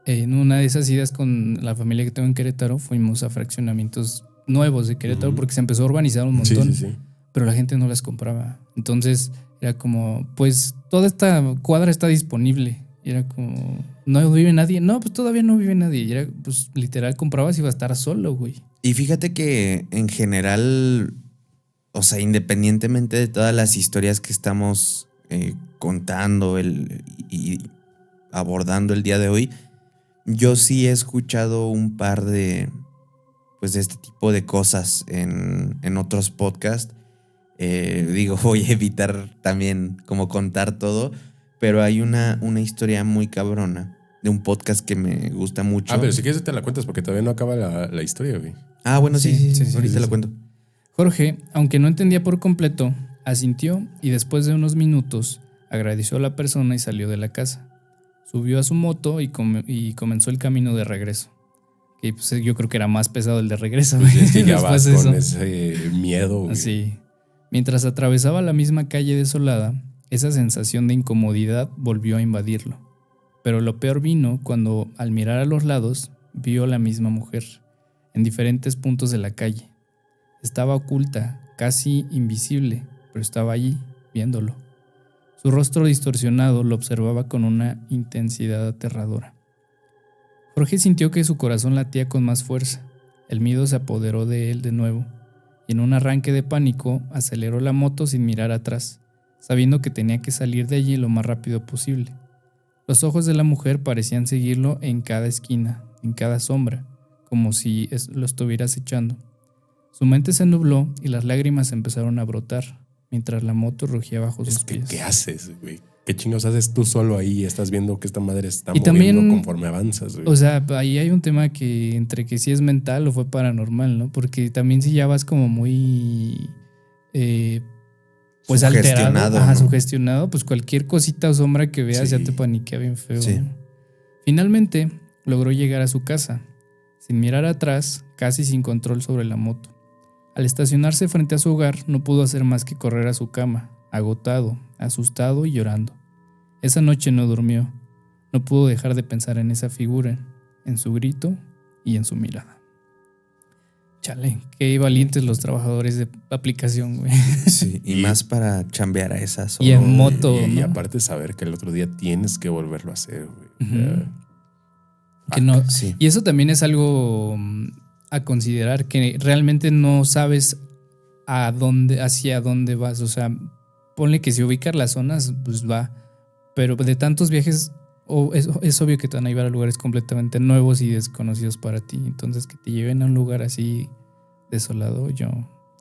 En una de esas idas con la familia que tengo en Querétaro, fuimos a fraccionamientos nuevos de Querétaro porque se empezó a urbanizar un montón. Sí. Pero la gente no las compraba. Entonces era como, pues toda esta cuadra está disponible. Y era como, ¿no vive nadie? No, pues todavía no vive nadie. Y era, pues literal, comprabas y iba a estar solo, güey. Y fíjate que en general, o sea, independientemente de todas las historias que estamos contando y abordando el día de hoy, yo sí he escuchado un par de este tipo de cosas en otros podcasts. Voy a evitar también como contar todo, pero hay una historia muy cabrona de un podcast que me gusta mucho. Pero si quieres te la cuentas porque todavía no acaba la historia, güey. Bueno, sí, ahorita la cuento. Jorge, aunque no entendía por completo, asintió y después de unos minutos agradeció a la persona y salió de la casa. Subió a su moto y comenzó el camino de regreso. Que pues, yo creo que era más pesado el de regreso. Pues es que ya vas con ese miedo, güey. Sí. Mientras atravesaba la misma calle desolada, esa sensación de incomodidad volvió a invadirlo. Pero lo peor vino cuando, al mirar a los lados, vio a la misma mujer, en diferentes puntos de la calle. Estaba oculta, casi invisible, pero estaba allí, viéndolo. Su rostro distorsionado lo observaba con una intensidad aterradora. Jorge sintió que su corazón latía con más fuerza. El miedo se apoderó de él de nuevo, y en un arranque de pánico aceleró la moto sin mirar atrás, sabiendo que tenía que salir de allí lo más rápido posible. Los ojos de la mujer parecían seguirlo en cada esquina, en cada sombra, como si lo estuviera acechando. Su mente se nubló y las lágrimas empezaron a brotar, mientras la moto rugía bajo sus pies. ¿Qué haces, güey? ¿Qué chingos haces tú solo ahí? Estás viendo que esta madre está moviendo conforme avanzas, güey. O sea, ahí hay un tema que entre que sí es mental o fue paranormal, ¿no? Porque también si ya vas como muy pues alterado, ¿no? Sugestionado, pues cualquier cosita o sombra que veas ya te paniquea bien feo. Sí. ¿No? Finalmente logró llegar a su casa, sin mirar atrás, casi sin control sobre la moto. Al estacionarse frente a su hogar, no pudo hacer más que correr a su cama, agotado, asustado y llorando. Esa noche no durmió. No pudo dejar de pensar en esa figura, en su grito y en su mirada. Chale, qué valientes los trabajadores de aplicación, güey. Sí, y más para chambear a esas horas. Y en moto, y aparte saber que el otro día tienes que volverlo a hacer, güey. Que no, sí. Y eso también es algo a considerar, que realmente no sabes hacia dónde vas. O sea, ponle que si ubicar las zonas, pues va. Pero de tantos viajes, es obvio que te van a llevar a lugares completamente nuevos y desconocidos para ti. Entonces, que te lleven a un lugar así desolado, yo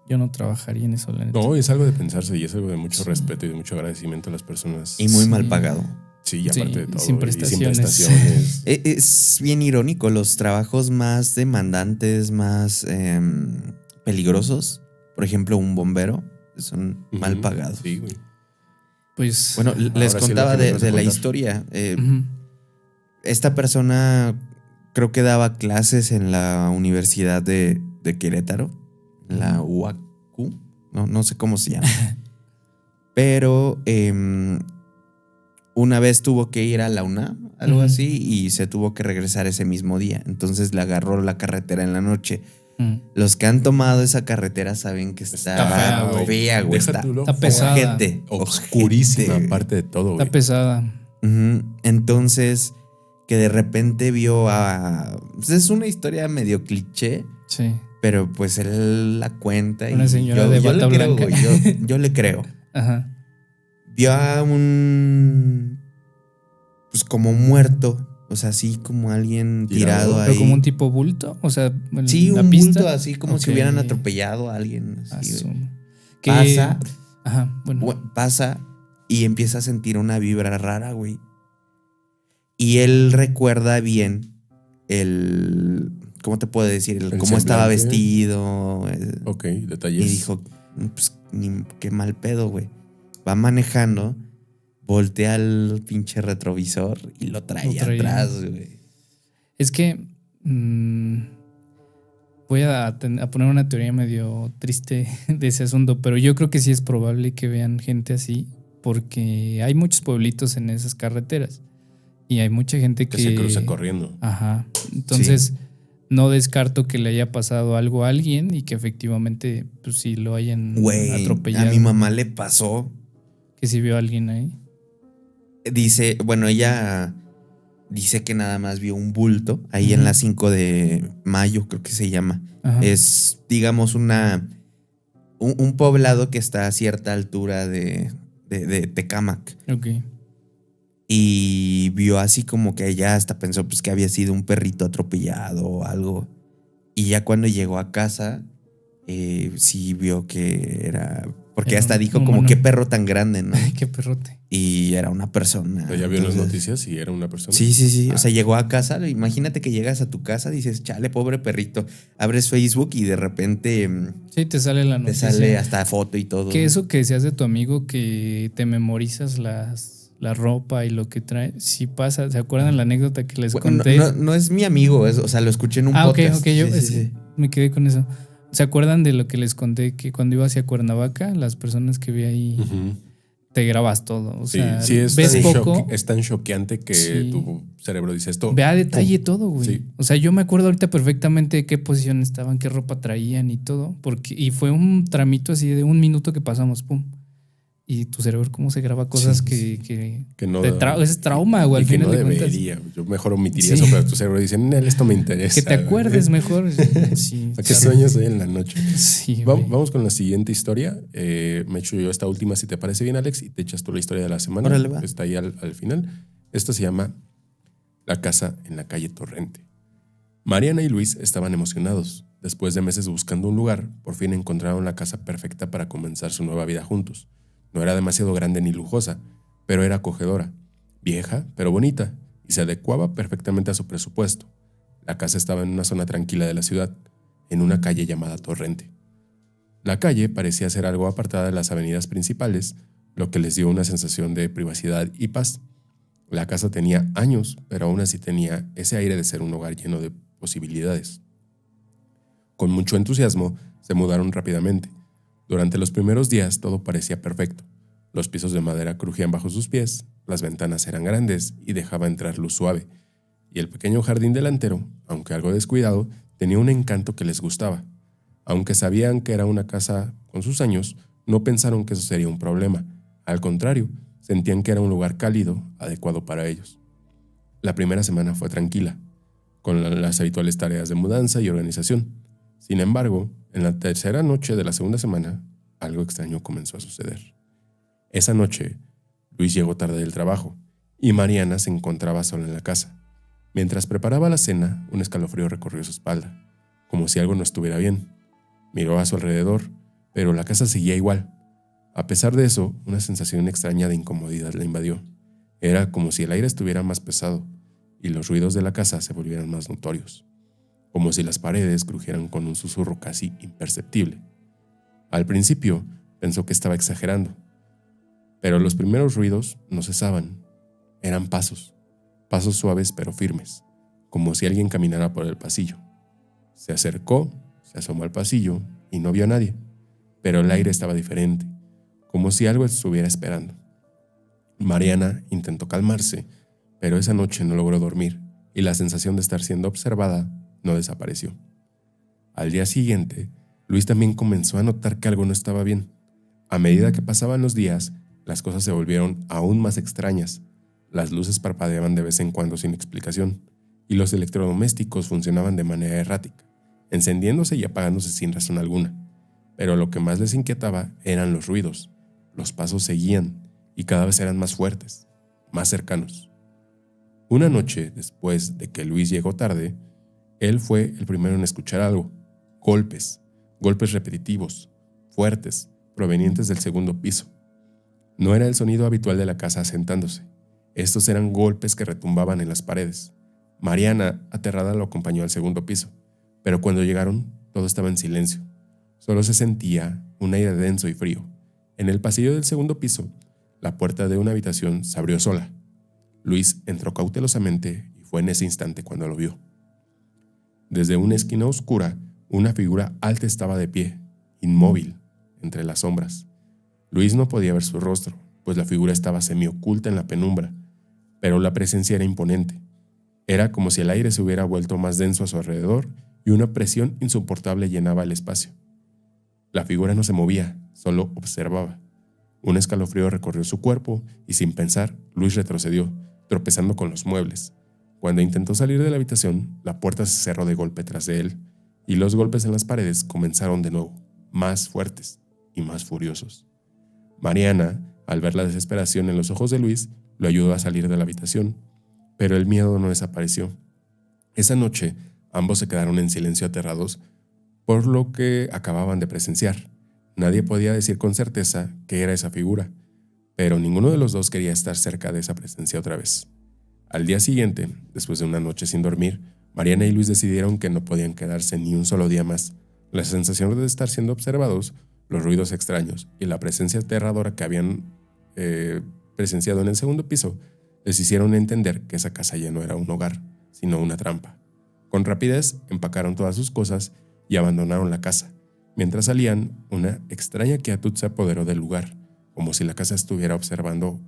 no trabajaría en eso. No, es algo de pensarse y es algo de mucho respeto y de mucho agradecimiento a las personas. Y muy mal pagado. Sí, y aparte de todo. Sin prestaciones. Es bien irónico, los trabajos más demandantes, más peligrosos, por ejemplo, un bombero, son mal pagados. Sí, güey. Pues. Bueno, les Ahora sí contaba lo que me de vas a la contar. historia. Ujú. Esta persona creo que daba clases en la Universidad de Querétaro, en la UAQ, no sé cómo se llama. Pero una vez tuvo que ir a la UNAM, algo Ujú. así, y se tuvo que regresar ese mismo día. Entonces le agarró la carretera en la noche. Mm. Los que han tomado esa carretera saben que está fea, güey. fea, güey. Deja tú lo Está fea. pesada. ojete, Oscurísima, ojete. aparte de todo, Está güey. pesada. Ujú. Entonces, que de repente vio a... Pues es una historia medio cliché, Sí. pero pues él la cuenta Una y señora de bata le creo, blanca. güey, yo le creo. Ajá. Vio a un... Pues como muerto, o sea, así como alguien Tirado. tirado ahí. Pero como un tipo bulto. O sea, en Sí, la un pista. bulto así como si Ok. hubieran atropellado a alguien. Así, güey. Asumo. Que- Pasa, Ajá, bueno. pasa y empieza a sentir una vibra rara, güey. Y él recuerda bien el... ¿Cómo te puedo decir? El Cómo estaba semblante. vestido. Ok, detalles. Y dijo, pues, qué mal pedo, güey. Va manejando, voltea al pinche retrovisor y lo traía atrás, güey. Es que voy a poner una teoría medio triste de ese asunto, pero yo creo que sí es probable que vean gente así, porque hay muchos pueblitos en esas carreteras y hay mucha gente que se cruza corriendo. Ajá. Entonces, no descarto que le haya pasado algo a alguien y que efectivamente, pues sí lo hayan Güey, atropellado. a mi mamá le pasó. Que sí vio a alguien ahí. Dice, bueno, ella dice que nada más vio un bulto ahí en la 5 de mayo, creo que se llama. Ajá. Es, digamos, un poblado que está a cierta altura de Tecámac. Ok. Y vio así como que ella hasta pensó pues que había sido un perrito atropellado o algo. Y ya cuando llegó a casa, sí vio que era... Porque Era hasta un dijo como humano. qué perro tan grande, ¿no? Qué perrote. Y era una persona. Pero ya vio las Entonces, noticias y era una persona. Sí. Ah. O sea, llegó a casa. Imagínate que llegas a tu casa, dices, chale, pobre perrito. Abres Facebook y de repente Sí, te sale la te noticia. sale hasta foto y todo. Que eso que decías de tu amigo que te memorizas la ropa y lo que trae, sí pasa. ¿Se acuerdan la anécdota que les Bueno, conté? no es mi amigo, o sea, lo escuché en un podcast. Ok, yo Sí. me quedé con eso. ¿Se acuerdan de lo que les conté? Que cuando iba hacia Cuernavaca, las personas que vi ahí, Ujú. te grabas todo. O Sí, sea, sí, es ves tan, poco, es tan choqueante que Sí. tu cerebro dice esto. ve a detalle todo, güey. Sí. O sea, yo me acuerdo ahorita perfectamente de qué posición estaban, qué ropa traían y todo. Y fue un tramito así de 1 minuto que pasamos, pum. Y tu cerebro cómo se graba cosas Sí. Que no es trauma, güey, y al que final no de cuentas. debería. Yo mejor omitiría Sí. eso, pero tu cerebro dice, esto me interesa. Que te güey". acuerdes mejor. Sí, ¿A qué claro. sueños hoy en la noche? Sí, güey. Vamos con la siguiente historia. Me echo yo esta última, si te parece bien, Alex, y te echas tú la historia de la semana. Órale, va. Que está ahí al final. Esto se llama La casa en la calle Torrente. Mariana y Luis estaban emocionados. Después de meses buscando un lugar, por fin encontraron la casa perfecta para comenzar su nueva vida juntos. No era demasiado grande ni lujosa, pero era acogedora. Vieja, pero bonita, y se adecuaba perfectamente a su presupuesto. La casa estaba en una zona tranquila de la ciudad, en una calle llamada Torrente. La calle parecía ser algo apartada de las avenidas principales, lo que les dio una sensación de privacidad y paz. La casa tenía años, pero aún así tenía ese aire de ser un hogar lleno de posibilidades. Con mucho entusiasmo, se mudaron rápidamente. Durante los primeros días todo parecía perfecto. Los pisos de madera crujían bajo sus pies, las ventanas eran grandes y dejaba entrar luz suave, y el pequeño jardín delantero, aunque algo descuidado, tenía un encanto que les gustaba. Aunque sabían que era una casa con sus años, no pensaron que eso sería un problema. Al contrario, sentían que era un lugar cálido, adecuado para ellos. La primera semana fue tranquila, con las habituales tareas de mudanza y organización. Sin embargo, en la tercera noche de la segunda semana, algo extraño comenzó a suceder. Esa noche, Luis llegó tarde del trabajo y Mariana se encontraba sola en la casa. Mientras preparaba la cena, un escalofrío recorrió su espalda, como si algo no estuviera bien. Miró a su alrededor, pero la casa seguía igual. A pesar de eso, una sensación extraña de incomodidad la invadió. Era como si el aire estuviera más pesado y los ruidos de la casa se volvieran más notorios, como si las paredes crujieran con un susurro casi imperceptible. Al principio, Pensó que estaba exagerando. Pero los primeros ruidos no cesaban. Eran pasos suaves pero firmes, como si alguien caminara por el pasillo. Se acercó, se asomó al pasillo y no vio a nadie, pero el aire estaba diferente, como si algo estuviera esperando. Mariana intentó calmarse, pero esa noche no logró dormir y la sensación de estar siendo observada no desapareció. Al día siguiente, Luis también comenzó a notar que algo no estaba bien. A medida que pasaban los días, las cosas se volvieron aún más extrañas. Las luces parpadeaban de vez en cuando sin explicación, y los electrodomésticos funcionaban de manera errática, encendiéndose y apagándose sin razón alguna. Pero lo que más les inquietaba eran los ruidos. Los pasos seguían, y cada vez eran más fuertes, más cercanos. Una noche, después de que Luis llegó tarde, él fue el primero en escuchar algo. Golpes repetitivos, fuertes, provenientes del segundo piso. No era el sonido habitual de la casa asentándose. Estos eran golpes que retumbaban en las paredes. Mariana, aterrada, lo acompañó al segundo piso, pero cuando llegaron, todo estaba en silencio. Solo se sentía un aire denso y frío. En el pasillo del segundo piso, la puerta de una habitación se abrió sola. Luis entró cautelosamente y fue en ese instante cuando lo vio. Desde una esquina oscura, una figura alta estaba de pie, inmóvil, entre las sombras. Luis no podía ver su rostro, pues la figura estaba semioculta en la penumbra, pero la presencia era imponente. Era como si el aire se hubiera vuelto más denso a su alrededor y una presión insoportable llenaba el espacio. La figura no se movía, solo observaba. Un escalofrío recorrió su cuerpo y sin pensar, Luis retrocedió, tropezando con los muebles. Cuando intentó salir de la habitación, la puerta se cerró de golpe tras de él y los golpes en las paredes comenzaron de nuevo, más fuertes y más furiosos. Mariana, al ver la desesperación en los ojos de Luis, lo ayudó a salir de la habitación, pero el miedo no desapareció. Esa noche, ambos se quedaron en silencio aterrados por lo que acababan de presenciar. Nadie podía decir con certeza qué era esa figura, pero ninguno de los dos quería estar cerca de esa presencia otra vez. Al día siguiente, después de una noche sin dormir, Mariana y Luis decidieron que no podían quedarse ni un solo día más. La sensación de estar siendo observados, los ruidos extraños y la presencia aterradora que habían presenciado en el segundo piso les hicieron entender que esa casa ya no era un hogar, sino una trampa. Con rapidez empacaron todas sus cosas y abandonaron la casa. Mientras salían, una extraña quietud se apoderó del lugar, como si la casa estuviera observando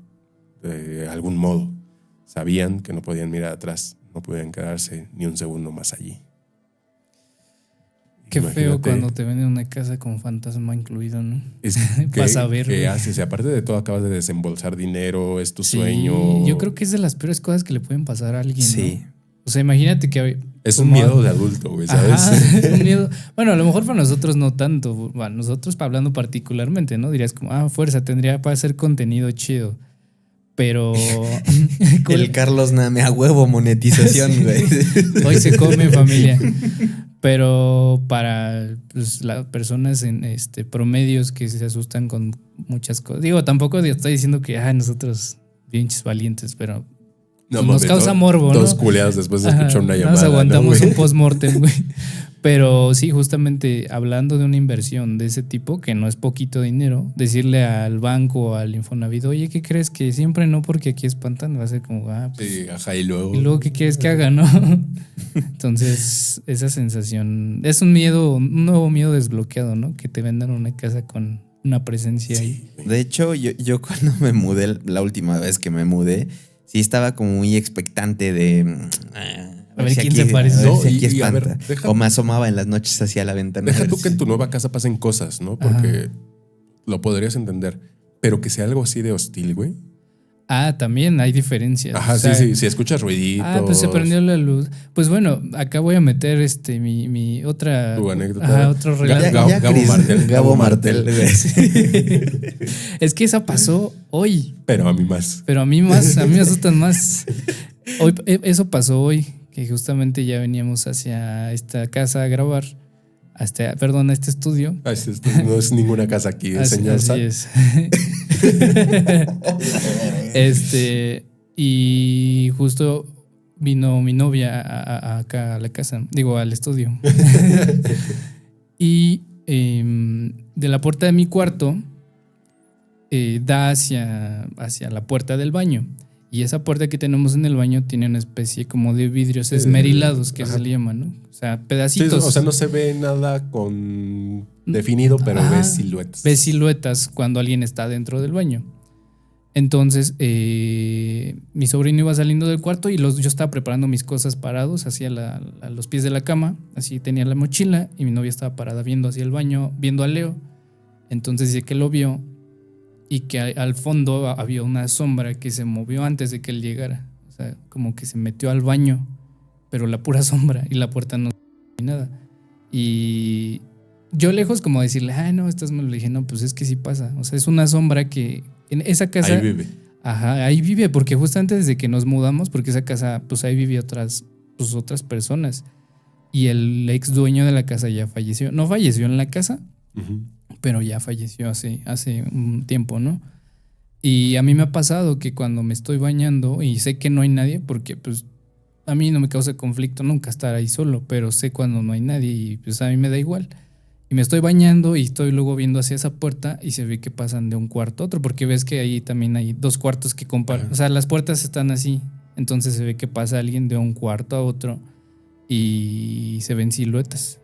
de algún modo. Sabían que no podían mirar atrás, no podían quedarse ni un segundo más allí. Qué Imagínate, feo cuando te venden una casa con fantasma incluido, ¿no? Es Vas a ver. ¿Qué haces? Y aparte de todo, acabas de desembolsar dinero, es tu Sí, sueño. yo creo que es de las peores cosas que le pueden pasar a alguien, Sí. ¿no? O sea, imagínate que... Es un miedo de adulto, güey, ¿sabes? Ajá, es un miedo. Bueno, a lo mejor para nosotros no tanto. Bueno, nosotros hablando particularmente, ¿no? Dirías como, fuerza, tendría para hacer contenido chido. Pero... El Carlos Name a huevo monetización, güey. Hoy se come, familia. Pero para pues, las personas en promedios que se asustan con muchas cosas. Digo, tampoco estoy diciendo que nosotros pinches valientes, pero No, nos causa morbo, ¿no? Todos culeados después de escuchar una llamada. Nos aguantamos ¿no, un post-mortem, güey. Pero sí, justamente hablando de una inversión de ese tipo, que no es poquito dinero, decirle al banco o al Infonavit, oye, ¿qué crees? Que siempre no, porque aquí espantan, va a ser como, pues, Sí, ajá, y luego... ¿y luego qué quieres que haga, no? Entonces, esa sensación es un nuevo miedo desbloqueado, ¿no? Que te vendan una casa con una presencia ahí. De hecho, yo cuando me mudé, la última vez que me mudé, sí estaba como muy expectante de... A ver quién se parece. A ver si aquí Y a ver, espanta. O me asomaba en las noches hacia la ventana. Deja tú que en tu nueva casa pasen cosas, ¿no? Porque lo podrías entender. Pero que sea algo así de hostil, güey. También hay diferencias. Ajá, o sea, sí. Si escuchas ruiditos. Pues se prendió la luz. Pues bueno, acá voy a meter mi otra... Tu anécdota. Otro relato. Gabo Martel. Güey. Es que esa pasó hoy. Pero a mí más. Pero a mí me asustan más. Hoy, eso pasó hoy, que justamente ya veníamos hacia esta casa a grabar, a este estudio. No es ninguna casa aquí, señor. Así es. Y justo vino mi novia acá a la casa, digo, al estudio. Y de la puerta de mi cuarto da hacia la puerta del baño. Y esa puerta que tenemos en el baño tiene una especie como de vidrios esmerilados que se le llaman, ¿no? O sea, pedacitos. Sí, o sea, no se ve nada con definido, pero ves siluetas. Ves siluetas cuando alguien está dentro del baño. Entonces, mi sobrino iba saliendo del cuarto y yo estaba preparando mis cosas parados hacia a los pies de la cama. Así tenía la mochila y mi novia estaba parada viendo hacia el baño, viendo a Leo. Entonces dice que lo vio y que al fondo había una sombra que se movió antes de que él llegara. O sea, como que se metió al baño, pero la pura sombra, y la puerta no ni nada. Y yo lejos como decirle, ay no, estás mal. Le dije, no, pues es que sí pasa. O sea, es una sombra que en esa casa... Ahí vive. Ajá, ahí vive, porque justo antes de que nos mudamos, porque esa casa, pues ahí vivía otras personas. Y el ex dueño de la casa ya falleció. No falleció en la casa, pero ya falleció hace un tiempo, ¿no? Y a mí me ha pasado que cuando me estoy bañando y sé que no hay nadie, porque pues a mí no me causa conflicto nunca estar ahí solo, pero sé cuando no hay nadie y pues a mí me da igual. Y me estoy bañando y estoy luego viendo hacia esa puerta y se ve que pasan de un cuarto a otro, porque ves que ahí también hay 2 cuartos que comparten. O sea, las puertas están así, entonces se ve que pasa alguien de un cuarto a otro y se ven siluetas.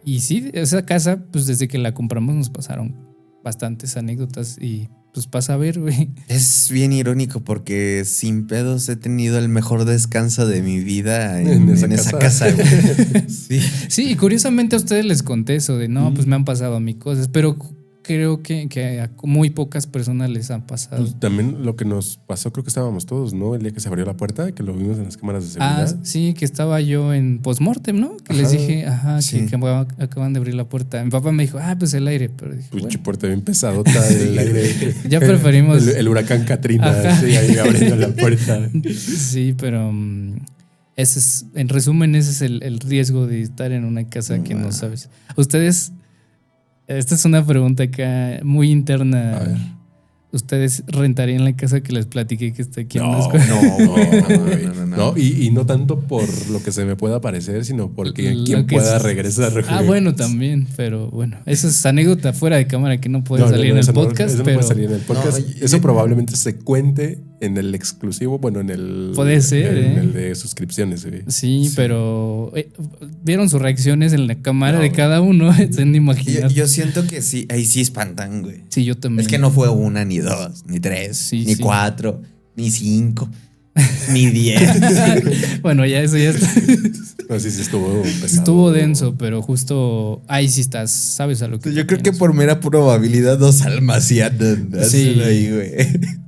Y sí, esa casa, pues desde que la compramos nos pasaron bastantes anécdotas y pues pasa a ver, güey. Es bien irónico porque sin pedos he tenido el mejor descanso de mi vida en esa casa, güey. Sí. Sí, y curiosamente a ustedes les conté eso de no, pues me han pasado a mí cosas, pero creo que a muy pocas personas les han pasado. Pues también lo que nos pasó, creo que estábamos todos, ¿no? El día que se abrió la puerta, que lo vimos en las cámaras de seguridad. Sí, que estaba yo en postmortem, ¿no? Que les dije, sí. que acaban de abrir la puerta. Mi papá me dijo, pues el aire. Pero dije, Pinche bueno, puerta bien pesadota, el aire. Ya preferimos... El huracán Katrina, sí, ahí abriendo la puerta. Sí, pero ese es, en resumen, ese es el riesgo de estar en una casa que no sabes. Ustedes, esta es una pregunta acá muy interna. A ver. ¿Ustedes rentarían la casa que les platiqué que está aquí en No, Mezco? no. Y no tanto por lo que se me pueda parecer, sino porque Lo quien que pueda es- regresar. Bueno, también, pero bueno, eso es anécdota fuera de cámara que no puede No, salir en el eso no- podcast, eso no pero puede salir en el podcast. No, Eso probablemente se cuente en el exclusivo, bueno, en el... Puede ser, en el de suscripciones. sí, pero vieron sus reacciones en la cámara No, de cada uno, se han de imaginar. Yo siento que sí, ahí sí espantan, güey. Sí, yo también. Es que no fue 1, ni 2, ni 3, Sí, ni sí. 4, ni 5, ni 10. Bueno, ya eso ya está. No, sí, estuvo pesado. Estuvo denso, pero justo ahí sí estás, sabes a lo que Yo te creo que tienes. por mera probabilidad 2 almas sí andan Sí. ahí, güey.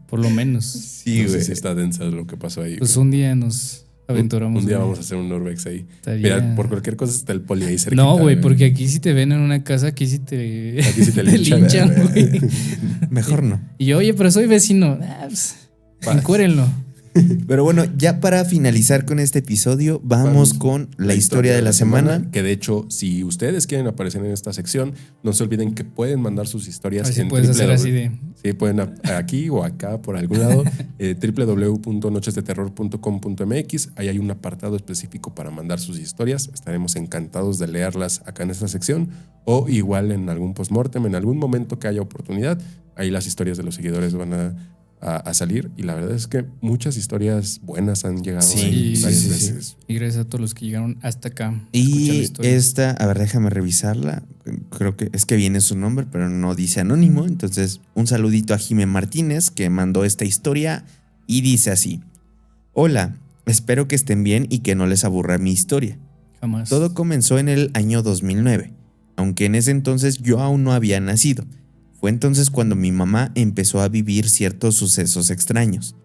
Por lo menos. Sí, No sé güey. si está densa lo que pasó ahí. Pues güey. un día nos aventuramos. Un día güey. vamos a hacer un Urbex ahí. Estaría- Mira, por cualquier cosa está el poli ahí cerquita. No, güey, porque aquí si te ven en una casa, aquí sí te, Aquí sí te linchan, güey. Mejor no. Y yo, oye, pero soy vecino. Pues, encuérenlo. Pero bueno, ya para finalizar con este episodio, vamos con la historia de la semana. Que de hecho, si ustedes quieren aparecer en esta sección, no se olviden que pueden mandar sus historias Así en puedes hacer www. así de... Sí, pueden aquí o acá por algún lado, www.nochesdeterror.com.mx. Ahí hay un apartado específico para mandar sus historias. Estaremos encantados de leerlas acá en esta sección o igual en algún postmortem, en algún momento que haya oportunidad. Ahí las historias de los seguidores van a salir y la verdad es que muchas historias buenas han llegado Sí, ahí sí, varias sí, veces. Y gracias a todos los que llegaron hasta acá. Escuchar la Y historia. esta, a ver, déjame revisarla. Creo que es que viene su nombre, pero no dice anónimo. Entonces, un saludito a Jimé Martínez que mandó esta historia y dice así: Hola, espero que estén bien y que no les aburra mi historia. Jamás. Todo comenzó en el año 2009, aunque en ese entonces yo aún no había nacido. Fue entonces cuando mi mamá empezó a vivir ciertos sucesos extraños.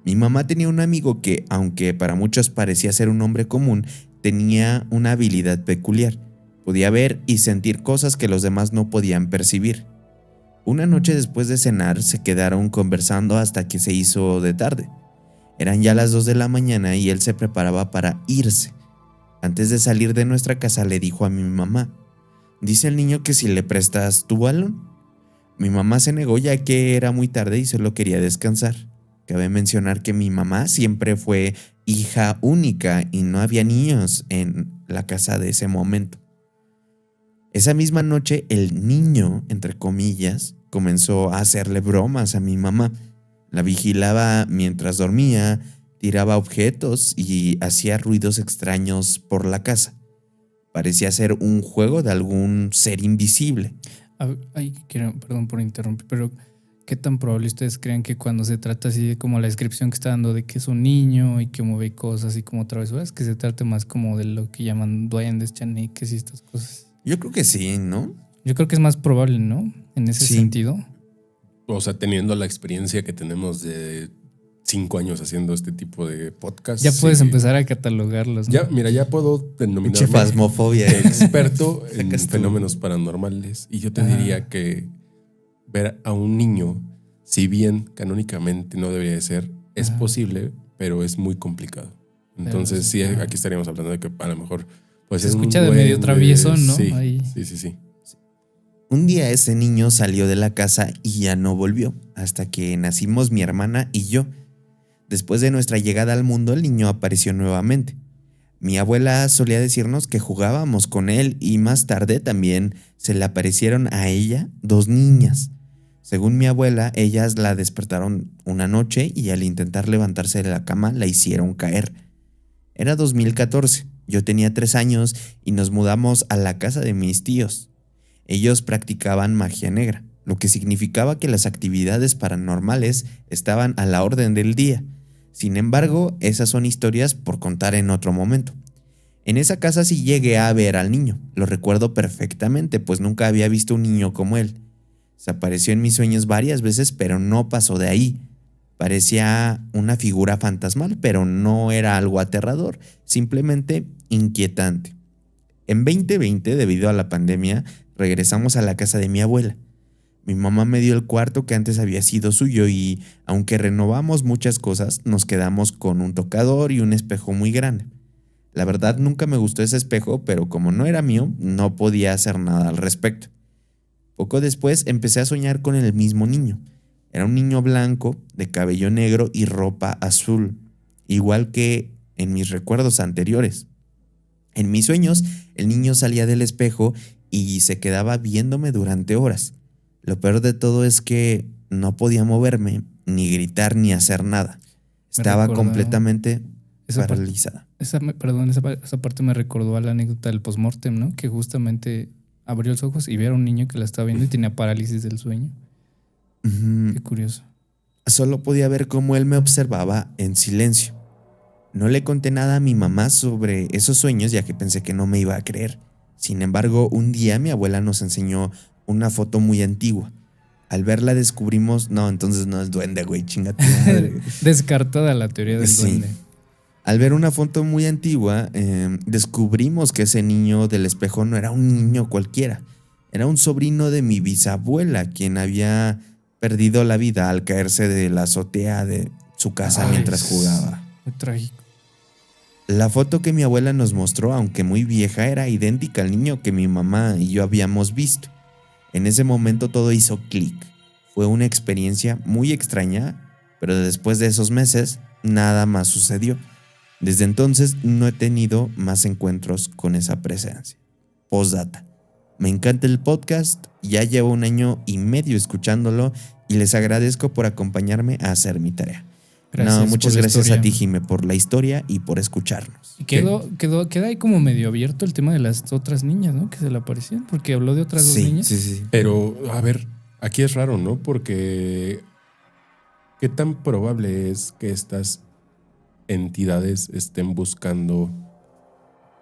Mi mamá tenía un amigo que, aunque para muchos parecía ser un hombre común, tenía una habilidad peculiar. Podía ver y sentir cosas que los demás no podían percibir. Una noche después de cenar se quedaron conversando hasta que se hizo de tarde. Eran ya las 2 de la mañana y él se preparaba para irse. Antes de salir de nuestra casa le dijo a mi mamá: «Dice el niño que si le prestas tu balón». Mi mamá se negó ya que era muy tarde y solo quería descansar. Cabe mencionar que mi mamá siempre fue hija única y no había niños en la casa de ese momento. Esa misma noche el niño, entre comillas, comenzó a hacerle bromas a mi mamá. La vigilaba mientras dormía, tiraba objetos y hacía ruidos extraños por la casa. Parecía ser un juego de algún ser invisible. Perdón por interrumpir, pero ¿qué tan probable ustedes creen que cuando se trata así de como la descripción que está dando de que es un niño y que mueve cosas y como travesuras, que se trate más como de lo que llaman duendes, chaneques y estas cosas? Yo creo que sí, ¿no? Yo creo que es más probable, ¿no? En ese sentido. O sea, teniendo la experiencia que tenemos de 5 años haciendo este tipo de podcast. Ya puedes empezar a catalogarlos, ¿no? Ya, mira, ya puedo Mucha fasmofobia. experto en Sacas tú. fenómenos paranormales. Y yo te diría que ver a un niño, si bien canónicamente no debería de ser, es posible, pero es muy complicado. Entonces, sí, aquí estaríamos hablando de que a lo mejor puede Se ser escucha un de medio duende. traviesón, ¿no? Sí, Ahí. sí. Un día ese niño salió de la casa y ya no volvió, hasta que nacimos mi hermana y yo. Después de nuestra llegada al mundo, el niño apareció nuevamente. Mi abuela solía decirnos que jugábamos con él y más tarde también se le aparecieron a ella 2 niñas. Según mi abuela, ellas la despertaron una noche y al intentar levantarse de la cama la hicieron caer. Era 2014, yo tenía 3 años y nos mudamos a la casa de mis tíos. Ellos practicaban magia negra, lo que significaba que las actividades paranormales estaban a la orden del día. Sin embargo, esas son historias por contar en otro momento. En esa casa sí llegué a ver al niño, lo recuerdo perfectamente, pues nunca había visto un niño como él. Se apareció en mis sueños varias veces, pero no pasó de ahí. Parecía una figura fantasmal, pero no era algo aterrador, simplemente inquietante. En 2020, debido a la pandemia, regresamos a la casa de mi abuela. Mi mamá me dio el cuarto que antes había sido suyo y, aunque renovamos muchas cosas, nos quedamos con un tocador y un espejo muy grande. La verdad nunca me gustó ese espejo, pero como no era mío, no podía hacer nada al respecto. Poco después empecé a soñar con el mismo niño. Era un niño blanco, de cabello negro y ropa azul, igual que en mis recuerdos anteriores. En mis sueños, el niño salía del espejo y se quedaba viéndome durante horas. Lo peor de todo es que no podía moverme, ni gritar, ni hacer nada. Estaba completamente paralizada. Esa parte me recordó a la anécdota del postmortem, ¿no? Que justamente abrió los ojos y vio a un niño que la estaba viendo y tenía parálisis del sueño. Qué curioso. Solo podía ver cómo él me observaba en silencio. No le conté nada a mi mamá sobre esos sueños, ya que pensé que no me iba a creer. Sin embargo, un día mi abuela nos enseñó una foto muy antigua. Al verla descubrimos... No, entonces no es duende, güey, chingate. Descartada la teoría del duende. Al ver una foto muy antigua, descubrimos que ese niño del espejo no era un niño cualquiera. Era un sobrino de mi bisabuela, quien había perdido la vida al caerse de la azotea de su casa mientras jugaba. Muy trágico. La foto que mi abuela nos mostró, aunque muy vieja, era idéntica al niño que mi mamá y yo habíamos visto. En ese momento todo hizo clic. Fue una experiencia muy extraña, pero después de esos meses, nada más sucedió. Desde entonces no he tenido más encuentros con esa presencia. Postdata. Me encanta el podcast, ya llevo 1 año y medio escuchándolo y les agradezco por acompañarme a hacer mi tarea. Muchas gracias a ti, Jime, por la historia y por escucharnos. Y queda ahí como medio abierto el tema de las otras niñas, ¿no? Que se le aparecían, porque habló de otras 2 niñas. Sí. Pero, a ver, aquí es raro, ¿no? Porque ¿qué tan probable es que estas entidades estén buscando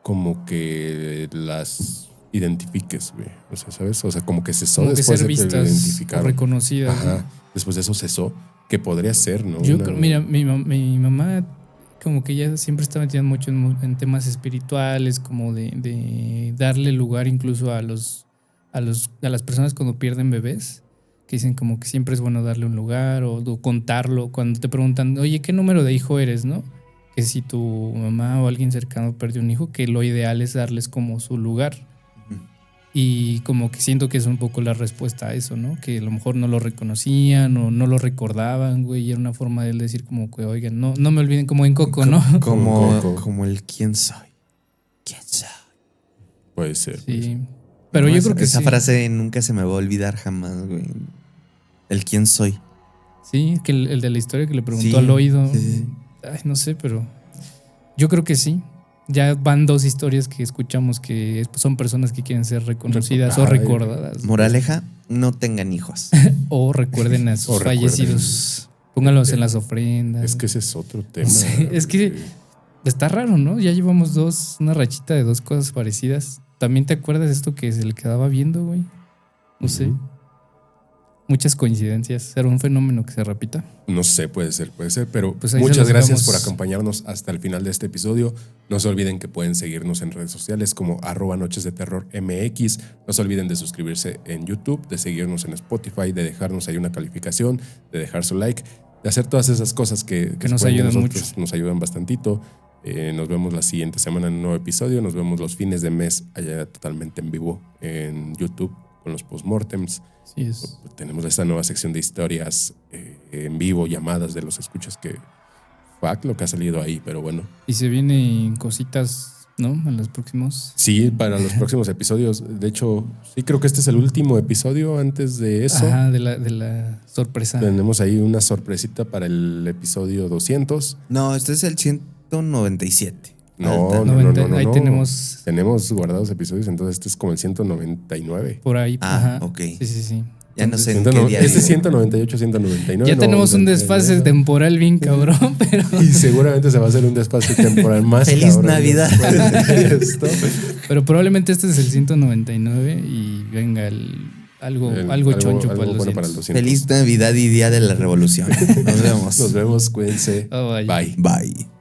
como que las identifiques, güey? O sea, ¿sabes? O sea, como que cesó como después que ser de vistas identificar. o reconocidas. Ajá. ¿No? Después de eso cesó. Que podría ser, ¿no? Mira, mi mamá como que ella siempre está metida mucho en temas espirituales, como de darle lugar incluso a las personas cuando pierden bebés, que dicen como que siempre es bueno darle un lugar o contarlo. Cuando te preguntan, oye, ¿qué número de hijo eres, no? Que si tu mamá o alguien cercano perdió un hijo, que lo ideal es darles como su lugar. Y como que siento que es un poco la respuesta a eso, ¿no? Que a lo mejor no lo reconocían o no lo recordaban, güey. Y era una forma de él decir como que, oigan, no me olviden, como en Coco, ¿no? Como el ¿quién soy? ¿Quién soy? Puede ser. Sí. Pero yo creo que esa sí. frase nunca se me va a olvidar jamás, güey. El quién soy. Sí, que el de la historia que le preguntó Sí, al oído. sí. Ay, no sé, pero yo creo que sí. Ya van 2 historias que escuchamos que son personas que quieren ser reconocidas o Ay. recordadas. Moraleja, no tengan hijos. O recuerden a sus O recuerden. fallecidos. Pónganlos en las ofrendas. Es que ese es otro tema. Sí, es que está raro, ¿no? Ya llevamos una rachita de 2 cosas parecidas. ¿También te acuerdas de esto que se le quedaba viendo, güey? No sé. Muchas coincidencias. ¿Será un fenómeno que se repita? No sé, puede ser, pero Pues ahí se muchas los gracias dejamos. por acompañarnos hasta el final de este episodio. No se olviden que pueden seguirnos en redes sociales como @nochesdeterrormx. No se olviden de suscribirse en YouTube, de seguirnos en Spotify, de dejarnos ahí una calificación, de dejar su like, de hacer todas esas cosas que nos supongo ayudan nosotros mucho. nos ayudan bastantito. Nos vemos la siguiente semana en un nuevo episodio. Nos vemos los fines de mes allá totalmente en vivo en YouTube con los postmortems. Sí, es. Tenemos esta nueva sección de historias en vivo, llamadas de los escuchas que fuck lo que ha salido ahí, pero bueno. Y se vienen cositas, ¿no? En los próximos. Sí, para los próximos episodios. De hecho, sí, creo que este es el último episodio antes de eso. Ajá, de la sorpresa. Tenemos ahí una sorpresita para el episodio 200. No, este es el 197. No, Falta. no. Ahí tenemos Tenemos guardados episodios, entonces este es como el 199. por ahí. Ah, ajá. ok. Sí. Ya no sé en qué día. Este es 198, 199. Ya no, tenemos un 99. desfase temporal bien cabrón, pero. Y seguramente se va a hacer un desfase temporal más. ¡Feliz cabrón, Navidad! después de esto. Pero probablemente este es el 199 y venga algo choncho para algo los bueno 200. para el 200. Feliz Navidad y Día de la Revolución. Nos vemos. Nos vemos, cuídense. Oh, vaya. Bye. Bye.